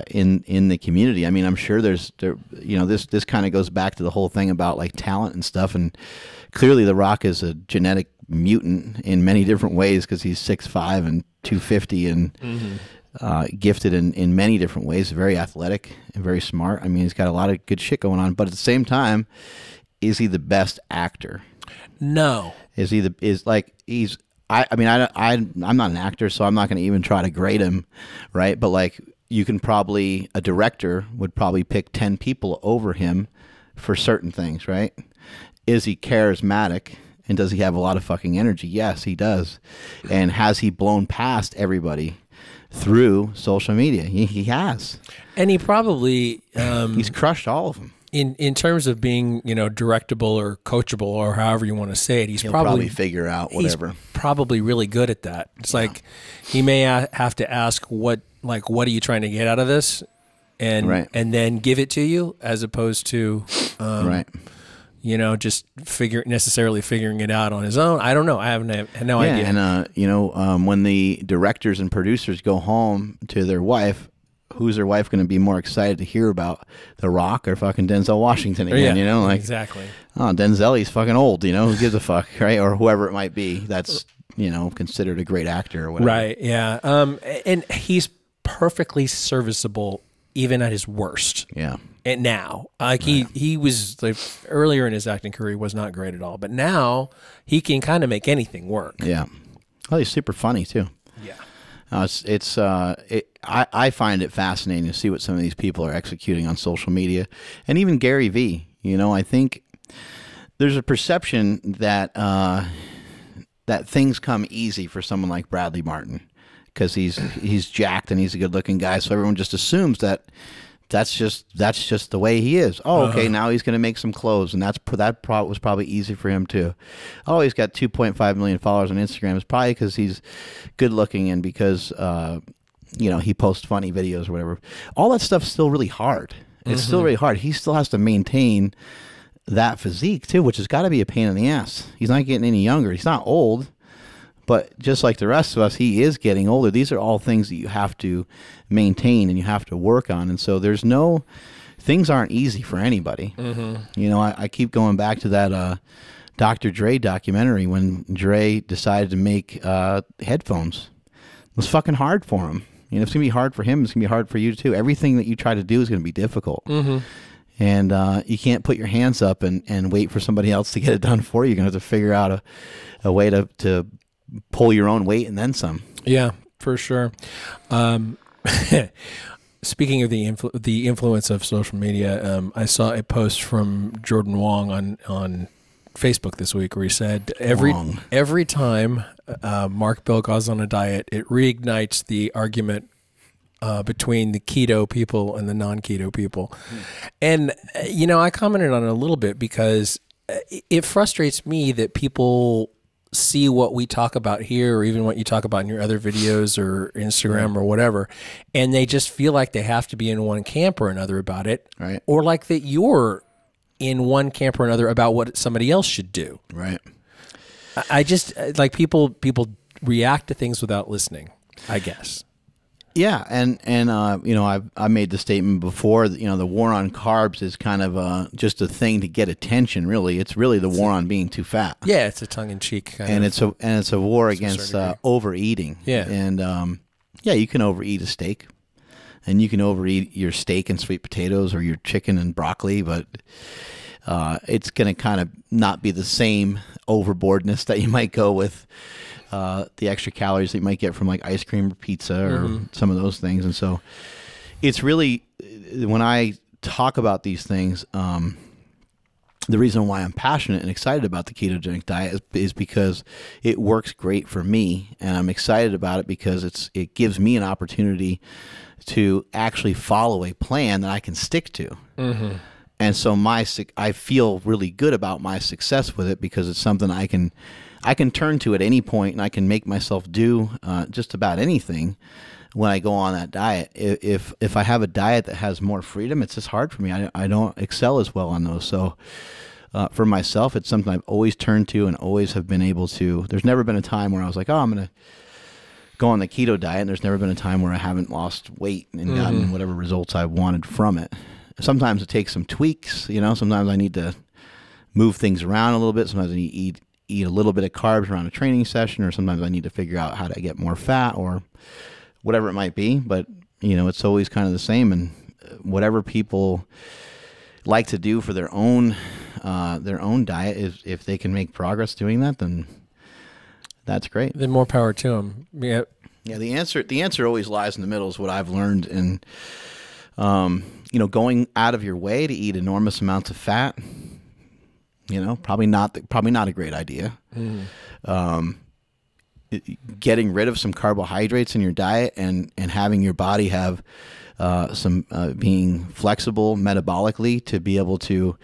in the community. I mean, I'm sure this kind of goes back to the whole thing about like talent and stuff. And clearly, The Rock is a genetic mutant in many different ways because he's 6'5" and 250 and gifted in many different ways. Very athletic and very smart. I mean, he's got a lot of good shit going on. But at the same time, is he the best actor? No. I'm not an actor, so I'm not going to even try to grade him, right? But like, a director would probably pick 10 people over him for certain things, right? Is he charismatic, and does he have a lot of fucking energy? Yes, he does. And has he blown past everybody through social media? He has. And he probably he's crushed all of them. In terms of being, directable or coachable or however you want to say it, He'll probably figure out whatever. He's probably really good at that. It's like he may have to ask what are you trying to get out of this, and then give it to you, as opposed to just necessarily figuring it out on his own. I don't know. I have no idea. And when the directors and producers go home to their wife, who's their wife going to be more excited to hear about, The Rock or fucking Denzel Washington again? Exactly. Oh, Denzel, he's fucking old. Who gives a fuck, right? Or whoever it might be. That's considered a great actor or whatever. Right. Yeah. And he's perfectly serviceable even at his worst. Yeah. And now, he was like, earlier in his acting career, he was not great at all, but now he can kind of make anything work. Yeah. Well, he's super funny too. Yeah. I find it fascinating to see what some of these people are executing on social media, and even Gary Vee. I think there's a perception that that things come easy for someone like Bradley Martin because he's jacked and he's a good-looking guy, so everyone just assumes that's just the way he is. Oh, okay, now he's going to make some clothes, and that was probably easy for him too. Oh, he's got 2.5 million followers on Instagram. It's probably because he's good looking and because he posts funny videos or whatever. All that stuff's still really hard. It's still really hard. He still has to maintain that physique too, which has got to be a pain in the ass. He's not getting any younger. He's not old. But just like the rest of us, he is getting older. These are all things that you have to maintain and you have to work on. And so things aren't easy for anybody. I keep going back to that Dr. Dre documentary when Dre decided to make headphones. It was fucking hard for him. It's going to be hard for him. It's going to be hard for you too. Everything that you try to do is going to be difficult. And you can't put your hands up and wait for somebody else to get it done for you. You're going to have to figure out a way to pull your own weight and then some. Yeah, for sure. Speaking of the influence of social media, I saw a post from Jordan Wong on Facebook this week where he said every time Mark Bell goes on a diet, it reignites the argument between the keto people and the non-keto people. And I commented on it a little bit because it frustrates me that people see what we talk about here, or even what you talk about in your other videos or Instagram or whatever, and they just feel like they have to be in one camp or another about it, right? Or like that you're in one camp or another about what somebody else should do, right? I just like people react to things without listening, I guess. Yeah, and I made the statement before that, the war on carbs is kind of just a thing to get attention. Really, it's really the war on being too fat. Yeah, it's a tongue-in-cheek kind of. It's a war against overeating. Yeah, and you can overeat a steak, and you can overeat your steak and sweet potatoes or your chicken and broccoli, but it's going to kind of not be the same overboardness that you might go with. The extra calories that you might get from like ice cream or pizza or some of those things. And so it's really, when I talk about these things, the reason why I'm passionate and excited about the ketogenic diet is because it works great for me, and I'm excited about it because it gives me an opportunity to actually follow a plan that I can stick to. And so I feel really good about my success with it because it's something I can turn to at any point, and I can make myself do just about anything when I go on that diet. If I have a diet that has more freedom, it's just hard for me. I don't excel as well on those. So for myself, it's something I've always turned to and always have been able to. There's never been a time where I was like, oh, I'm going to go on the keto diet. And there's never been a time where I haven't lost weight and gotten whatever results I wanted from it. Sometimes it takes some tweaks, sometimes I need to move things around a little bit. Sometimes I need to eat a little bit of carbs around a training session, or sometimes I need to figure out how to get more fat or whatever it might be. But, it's always kind of the same. And whatever people like to do for their own diet, is if they can make progress doing that, then that's great. Then more power to them. Yeah. Yeah. The answer always lies in the middle, is what I've learned. And, going out of your way to eat enormous amounts of fat, probably not a great idea. Getting rid of some carbohydrates in your diet and having your body have some being flexible metabolically to be able to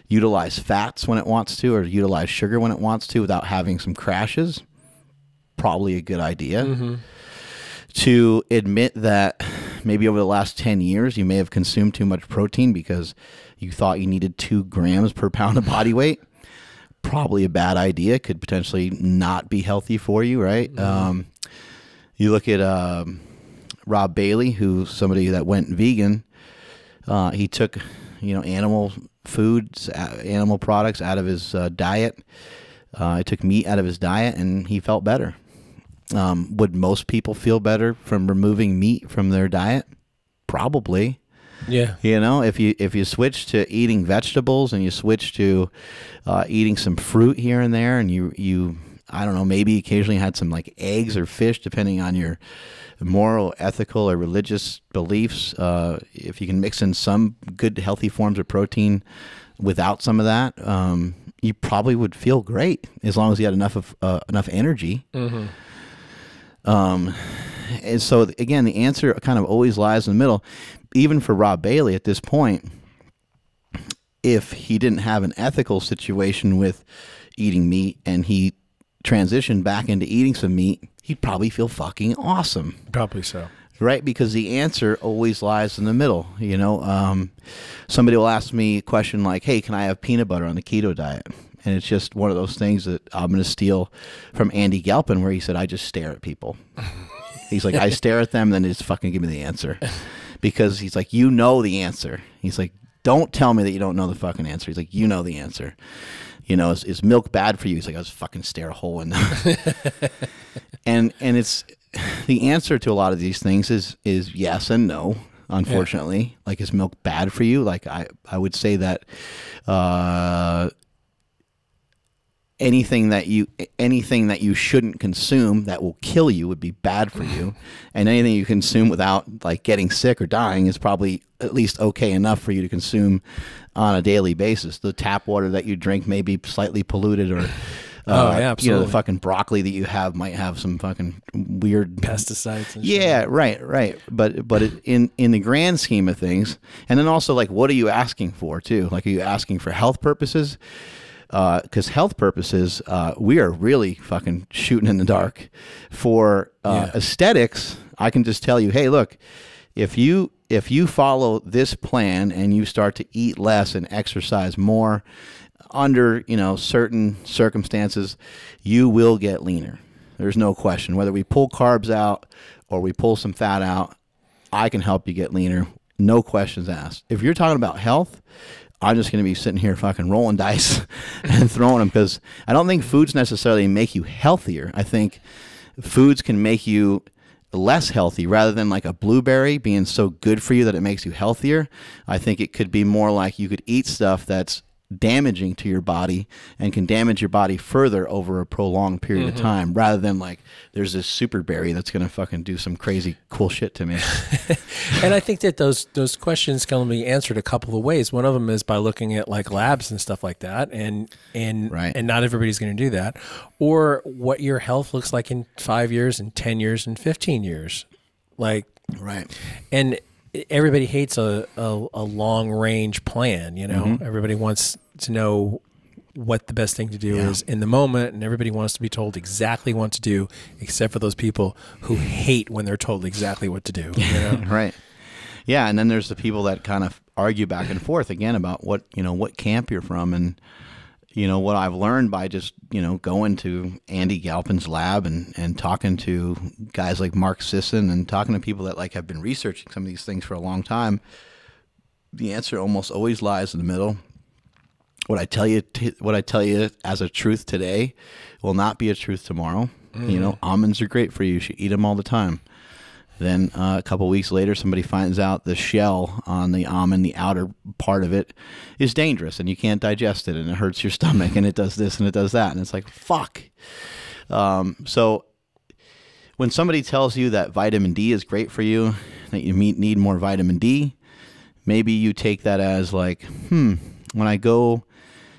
utilize fats when it wants to, or utilize sugar when it wants to, without having some crashes, probably a good idea. To admit that maybe over the last 10 years you may have consumed too much protein because you thought you needed 2 grams per pound of body weight, probably a bad idea. Could potentially not be healthy for you, right? You look at Rob Bailey, who's somebody that went vegan. He took, animal foods, animal products out of his diet. He took meat out of his diet, and he felt better. Would most people feel better from removing meat from their diet? Probably. Yeah. If you switch to eating vegetables and you switch to eating some fruit here and there, and you I don't know, maybe occasionally had some like eggs or fish, depending on your moral, ethical, or religious beliefs. If you can mix in some good, healthy forms of protein without some of that, you probably would feel great, as long as you had enough energy. And so again, the answer kind of always lies in the middle. Even for Rob Bailey at this point, if he didn't have an ethical situation with eating meat and he transitioned back into eating some meat, he'd probably feel fucking awesome. Probably so. Right? Because the answer always lies in the middle. Somebody will ask me a question like, hey, can I have peanut butter on the keto diet? And it's just one of those things that I'm going to steal from Andy Galpin, where he said, I just stare at people. He's like, I stare at them, then they just fucking give me the answer. Because he's like, the answer. He's like, don't tell me that you don't know the fucking answer. He's like, the answer. Is milk bad for you? He's like, I just fucking stare a hole in them. and it's the answer to a lot of these things is yes and no, unfortunately. Yeah. Like, is milk bad for you? Like, I would say that anything that you shouldn't consume that will kill you would be bad for you, and anything you consume without like getting sick or dying is probably at least okay enough for you to consume on a daily basis. The tap water that you drink may be slightly polluted, or absolutely. The fucking broccoli that you have might have some fucking weird pesticides and yeah shit. right but in the grand scheme of things. And then also, like, what are you asking for too? Like, are you asking for health purposes? Because health purposes, we are really fucking shooting in the dark. For aesthetics, I can just tell you, hey, look, if you follow this plan and you start to eat less and exercise more under certain circumstances, you will get leaner. There's no question. Whether we pull carbs out or we pull some fat out, I can help you get leaner. No questions asked. If you're talking about health, I'm just going to be sitting here fucking rolling dice and throwing them, because I don't think foods necessarily make you healthier. I think foods can make you less healthy, rather than like a blueberry being so good for you that it makes you healthier. I think it could be more like you could eat stuff that's damaging to your body and can damage your body further over a prolonged period of time, rather than like there's this super berry that's going to fucking do some crazy cool shit to me. And I think that those questions can be answered a couple of ways. One of them is by looking at like labs and stuff like that, and not everybody's going to do that, or what your health looks like in 5 years and 10 years and 15 years. Like, right. And everybody hates a long range plan, Everybody wants to know what the best thing to do is in the moment, and everybody wants to be told exactly what to do, except for those people who hate when they're told exactly what to do. Right. Yeah, and then there's the people that kind of argue back and forth again about what camp you're from, and what I've learned by just, going to Andy Galpin's lab and talking to guys like Mark Sisson and talking to people that like have been researching some of these things for a long time, the answer almost always lies in the middle. What I tell you as a truth today will not be a truth tomorrow. Almonds are great for you. You should eat them all the time. Then a couple weeks later, somebody finds out the shell on the almond, the outer part of it, is dangerous, and you can't digest it, and it hurts your stomach, and it does this, and it does that, and it's like, fuck. So when somebody tells you that vitamin D is great for you, that you need more vitamin D, maybe you take that as like, when I go,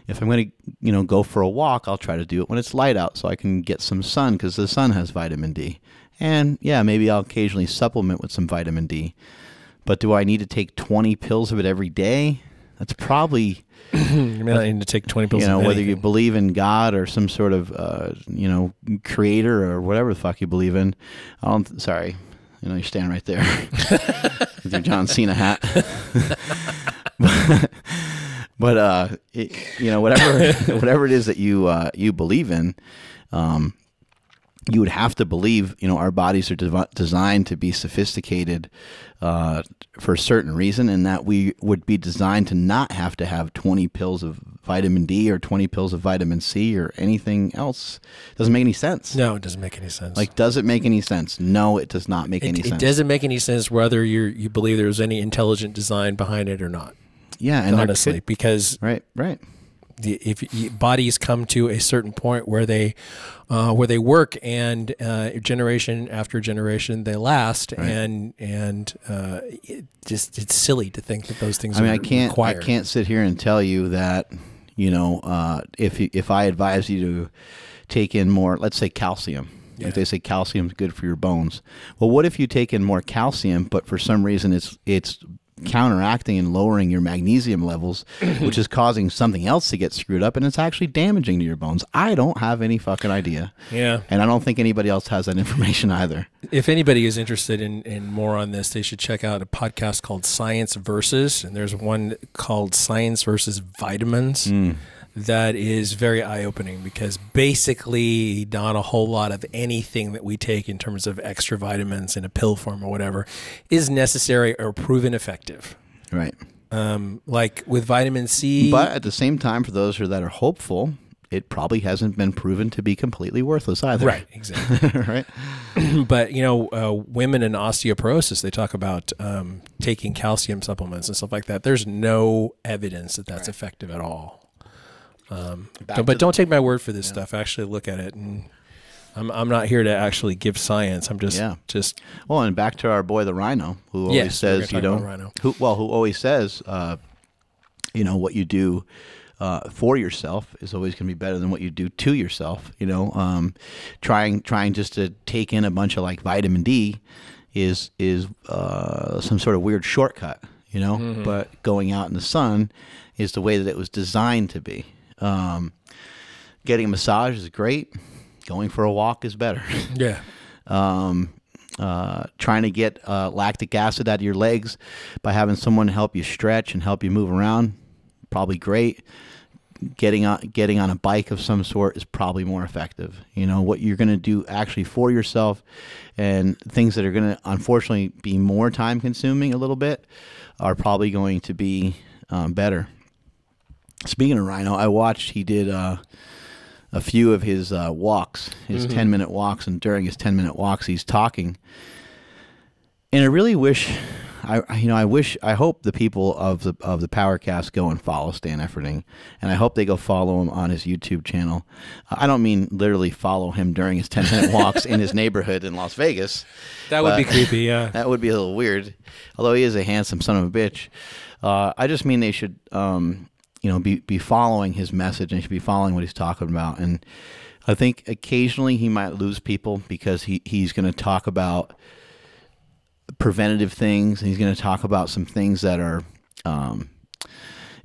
if I'm going to, go for a walk, I'll try to do it when it's light out so I can get some sun because the sun has vitamin D. And yeah, maybe I'll occasionally supplement with some vitamin D. But do I need to take 20 pills of it every day? That's probably... You may not need to take 20 pills of anything. Whether you believe in God or some sort of, creator or whatever the fuck you believe in. Sorry. You're standing right there with your John Cena hat. But whatever it is that you believe in, you would have to believe, our bodies are designed to be sophisticated for a certain reason, and that we would be designed to not have to have 20 pills of vitamin D or 20 pills of vitamin C or anything else. Doesn't make any sense. No, it doesn't make any sense. Like, does it make any sense? No, it does not make any sense. It doesn't make any sense whether you believe there's any intelligent design behind it or not. Yeah, and honestly, because right. If bodies come to a certain point where they work and generation after generation they last, right. and it's silly to think that those things. I can't sit here and tell you that if I advise you to take in more, let's say calcium. Yeah. Like they say calcium is good for your bones. Well, what if you take in more calcium, but for some reason it's counteracting and lowering your magnesium levels, which is causing something else to get screwed up, and it's actually damaging to your bones? I don't have any fucking idea. Yeah. And I don't think anybody else has that information either. If anybody is interested in more on this, they should check out a podcast called Science Versus, and there's one called Science Versus Vitamins. That is very eye-opening, because basically not a whole lot of anything that we take in terms of extra vitamins in a pill form or whatever is necessary or proven effective. Right. Like with vitamin C. But at the same time, for those that are hopeful, it probably hasn't been proven to be completely worthless either. Right, exactly. Right. But, women in osteoporosis, they talk about taking calcium supplements and stuff like that. There's no evidence that that's effective at all. But don't take my word for this stuff. Actually look at it, and I'm not here to actually give science. I'm just well, and back to our boy the Rhino, who always says, who always says, what you do for yourself is always going to be better than what you do to yourself. Trying just to take in a bunch of like vitamin D is some sort of weird shortcut. But going out in the sun is the way that it was designed to be. Getting a massage is great. Going for a walk is better. Yeah. Trying to get lactic acid out of your legs by having someone help you stretch and help you move around, probably great. Getting on a bike of some sort is probably more effective. What you're going to do actually for yourself, and things that are going to unfortunately be more time consuming a little bit are probably going to be better. Speaking of Rhino, I watched, he did a few of his walks, his 10-minute walks, and during his 10-minute walks, he's talking. And I really wish, I hope the people of the PowerCast go and follow Stan Efferding, and I hope they go follow him on his YouTube channel. I don't mean literally follow him during his 10-minute walks in his neighborhood in Las Vegas. That would be creepy, yeah. That would be a little weird, although he is a handsome son of a bitch. I just mean they should... be following his message, and he should be following what he's talking about. And I think occasionally he might lose people because he's going to talk about preventative things, and he's going to talk about some things that are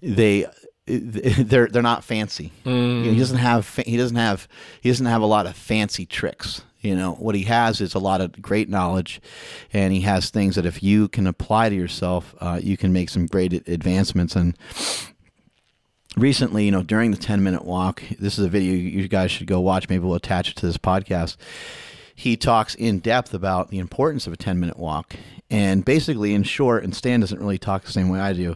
they're not fancy. He doesn't have a lot of fancy tricks. What he has is a lot of great knowledge, and he has things that if you can apply to yourself, you can make some great advancements. And recently, during the 10-minute walk, this is a video you guys should go watch. Maybe we'll attach it to this podcast. He talks in depth about the importance of a 10-minute walk. And basically, in short, and Stan doesn't really talk the same way I do,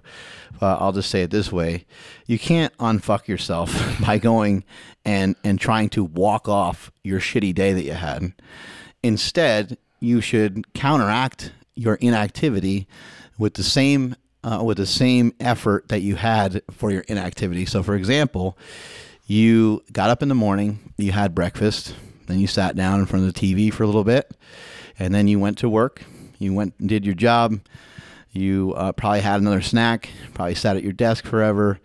I'll just say it this way. You can't unfuck yourself by going and trying to walk off your shitty day that you had. Instead, you should counteract your inactivity with the same effort that you had for your inactivity. So, for example, you got up in the morning, you had breakfast, then you sat down in front of the TV for a little bit, and then you went to work. You went and did your job. You probably had another snack, probably sat at your desk forever.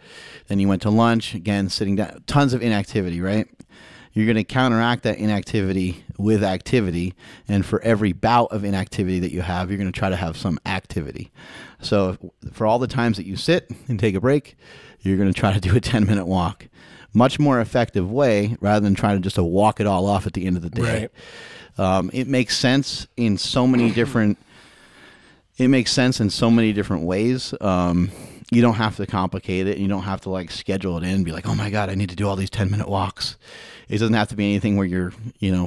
Then you went to lunch, again, sitting down. Tons of inactivity, right? You're going to counteract that inactivity with activity. And for every bout of inactivity that you have, you're going to try to have some activity. So for all the times that you sit and take a break, you're going to try to do a 10-minute walk. Much more effective way rather than trying to just walk it all off at the end of the day. Right. It makes sense in so many different ways. You don't have to complicate it. You don't have to schedule it in and be like, oh my God, I need to do all these 10-minute walks. It doesn't have to be anything where you're,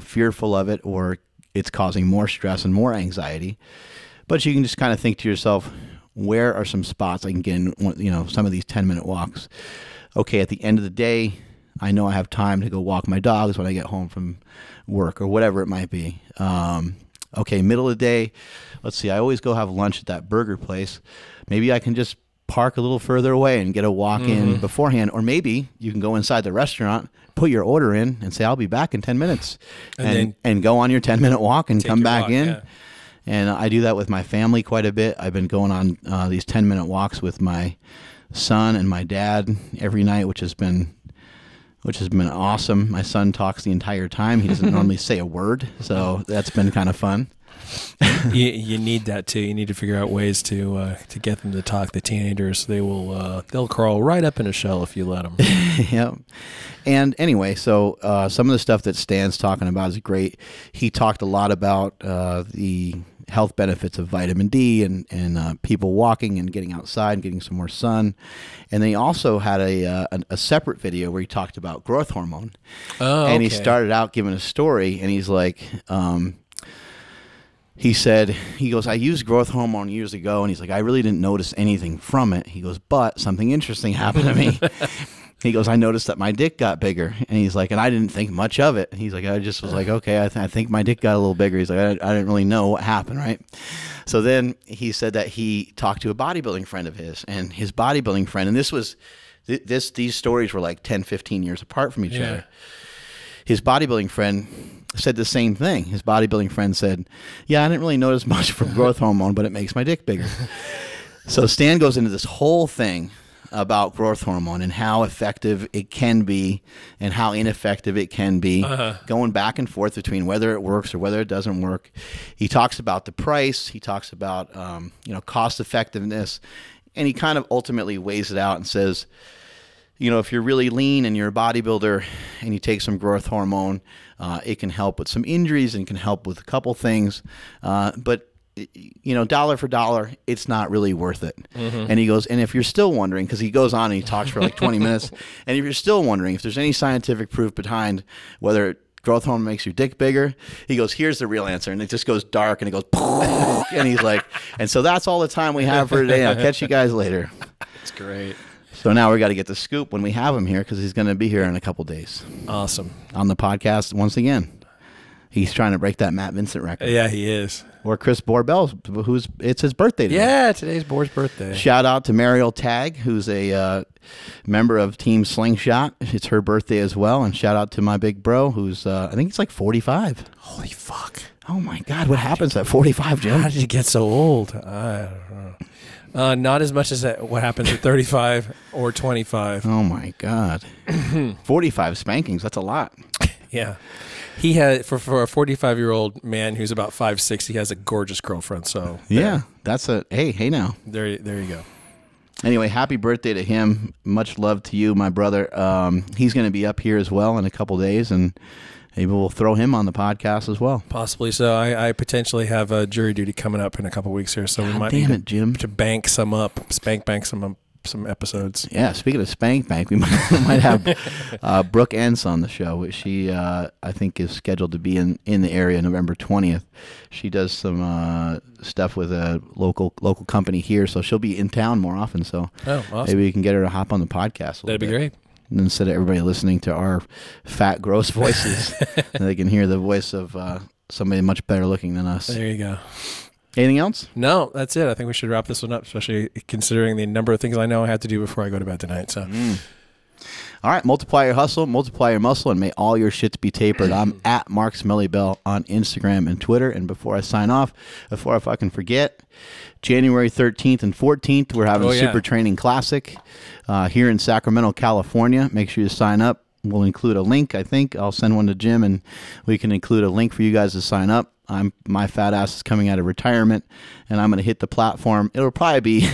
fearful of it or it's causing more stress and more anxiety. But you can just kind of think to yourself, where are some spots I can get in, some of these 10-minute walks? Okay, at the end of the day, I know I have time to go walk my dogs when I get home from work or whatever it might be. Okay, middle of the day, let's see, I always go have lunch at that burger place. Maybe I can just park a little further away and get a walk in beforehand. Or maybe you can go inside the restaurant, put your order in, and say, I'll be back in 10 minutes. And go on your 10-minute walk and come back in. Yeah. And I do that with my family quite a bit. I've been going on these 10-minute walks with my son and my dad every night, which has been awesome. My son talks the entire time. He doesn't normally say a word, so that's been kind of fun. You need that too. You need to figure out ways to get them to talk. The teenagers, they'll crawl right up in a shell if you let them. Yep. And anyway, so some of the stuff that Stan's talking about is great. He talked a lot about the health benefits of vitamin D and people walking and getting outside and getting some more sun. And then he also had a separate video where he talked about growth hormone. Oh, and he started out giving a story, and he's like, he goes, I used growth hormone years ago, and he's like, I really didn't notice anything from it. He goes, but something interesting happened to me. He goes, I noticed that my dick got bigger. And he's like, and I didn't think much of it. He's like, I just was like, okay, I think my dick got a little bigger. He's like, I didn't really know what happened, right? So then he said that he talked to a bodybuilding friend of his, and his bodybuilding friend, and these stories were like 10, 15 years apart from each other. His bodybuilding friend said the same thing. His bodybuilding friend said, yeah, I didn't really notice much from growth hormone, but it makes my dick bigger. So Stan goes into this whole thing about growth hormone and how effective it can be and how ineffective it can be, going back and forth between whether it works or whether it doesn't work. He talks about the price. He talks about cost effectiveness, and he kind of ultimately weighs it out and says, if you're really lean and you're a bodybuilder and you take some growth hormone, it can help with some injuries and can help with a couple things, but dollar for dollar, it's not really worth it. And he goes, and if you're still wondering, because he goes on and he talks for like 20 minutes, and if you're still wondering if there's any scientific proof behind whether growth hormone makes your dick bigger, he goes, here's the real answer. And it just goes dark and it goes, and he's like, and so that's all the time we have for today. I'll catch you guys later. That's great. So now we got to get the scoop when we have him here, because he's going to be here in a couple days. Awesome. On the podcast once again. He's trying to break that Matt Vincent record. Yeah, he is. Or Chris Borbell, it's his birthday today. Yeah, today's Bor's birthday. Shout out to Mariel Tagg, who's a member of Team Slingshot. It's her birthday as well. And shout out to my big bro, who's, I think he's like 45. Holy fuck. Oh my God, what happens at 45, Jim? How did you get so old? I don't know. Not as much as what happens at 35 or 25. Oh my God. 45 spankings, that's a lot. Yeah. He had, for a 45-year-old man who's about 5'6", he has a gorgeous girlfriend. So yeah, that's hey now. There you go. Anyway, happy birthday to him. Much love to you, my brother. He's going to be up here as well in a couple days, and maybe we'll throw him on the podcast as well. Possibly so. I potentially have a jury duty coming up in a couple weeks here, so we might damn it, Jim. to bank some up, spank some some episodes. Yeah, speaking of Spank Bank, we might have Brooke Entz on the show. She, I think, is scheduled to be in the area November 20th. She does some stuff with a local company here, so she'll be in town more often. So awesome. Maybe we can get her to hop on the podcast. That'd be great. And instead of everybody listening to our fat, gross voices, they can hear the voice of somebody much better looking than us. There you go. Anything else? No, that's it. I think we should wrap this one up, especially considering the number of things I know I have to do before I go to bed tonight. So, All right, multiply your hustle, multiply your muscle, and may all your shits be tapered. I'm at Mark Smelly Bell on Instagram and Twitter. And before I sign off, before I fucking forget, January 13th and 14th, we're having a Super Training Classic here in Sacramento, California. Make sure you sign up. We'll include a link, I think. I'll send one to Jim, and we can include a link for you guys to sign up. My fat ass is coming out of retirement, and I'm going to hit the platform. It'll probably be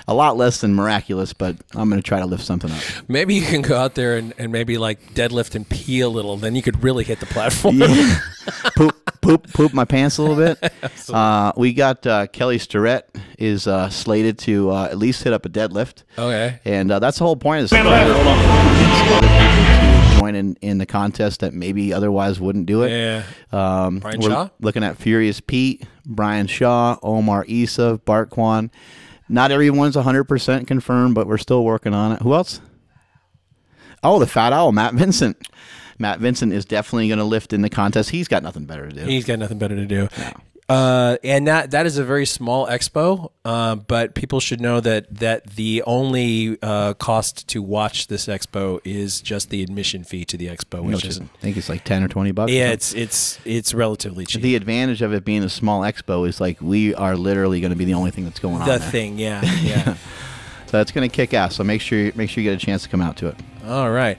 a lot less than miraculous, but I'm going to try to lift something up. Maybe you can go out there and maybe like deadlift and pee a little. Then you could really hit the platform. Yeah. poop my pants a little bit. We got Kelly Starrett is slated to at least hit up a deadlift. Okay. And that's the whole point of this. Join in the contest that maybe otherwise wouldn't do it. Yeah. Brian Shaw? Looking at Furious Pete, Brian Shaw, Omar Issa, Bart Kwan. Not everyone's 100% confirmed, but we're still working on it. Who else? Oh, the Fat Owl, Matt Vincent. Matt Vincent is definitely going to lift in the contest. He's got nothing better to do. He's got nothing better to do. No. And that is a very small expo, but people should know that the only cost to watch this expo is just the admission fee to the expo, which is, I think it's like $10 or $20. Yeah, it's relatively cheap. The advantage of it being a small expo is like we are literally going to be the only thing that's going on. The thing, yeah. So it's going to kick ass. So make sure you get a chance to come out to it. All right.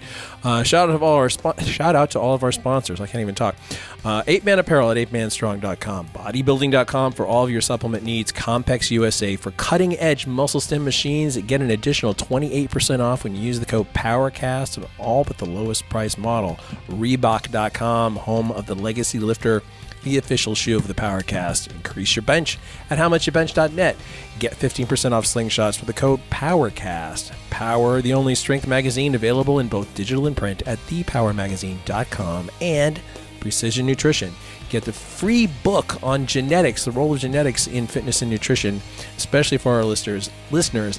Shout out to all of our sponsors. I can't even talk. 8-Man Apparel at 8manstrong.com. Bodybuilding.com for all of your supplement needs. Compex USA for cutting-edge muscle stim machines. Get an additional 28% off when you use the code PowerCast on all but the lowest price model. Reebok.com, home of the Legacy Lifter, the official shoe of the PowerCast. Increase your bench at howmuchyobench.net. Get 15% off slingshots with the code PowerCast. Power, the only strength magazine available in both digital and print at thepowermagazine.com. And Precision Nutrition. Get the free book on genetics, the role of genetics in fitness and nutrition, especially for our listeners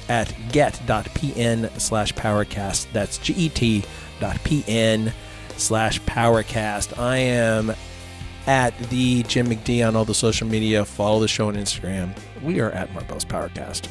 at get.pn/PowerCast. That's get.pn/PowerCast. I am at the Jim McD on all the social media. Follow the show on Instagram. We are at Mark Bell's PowerCast.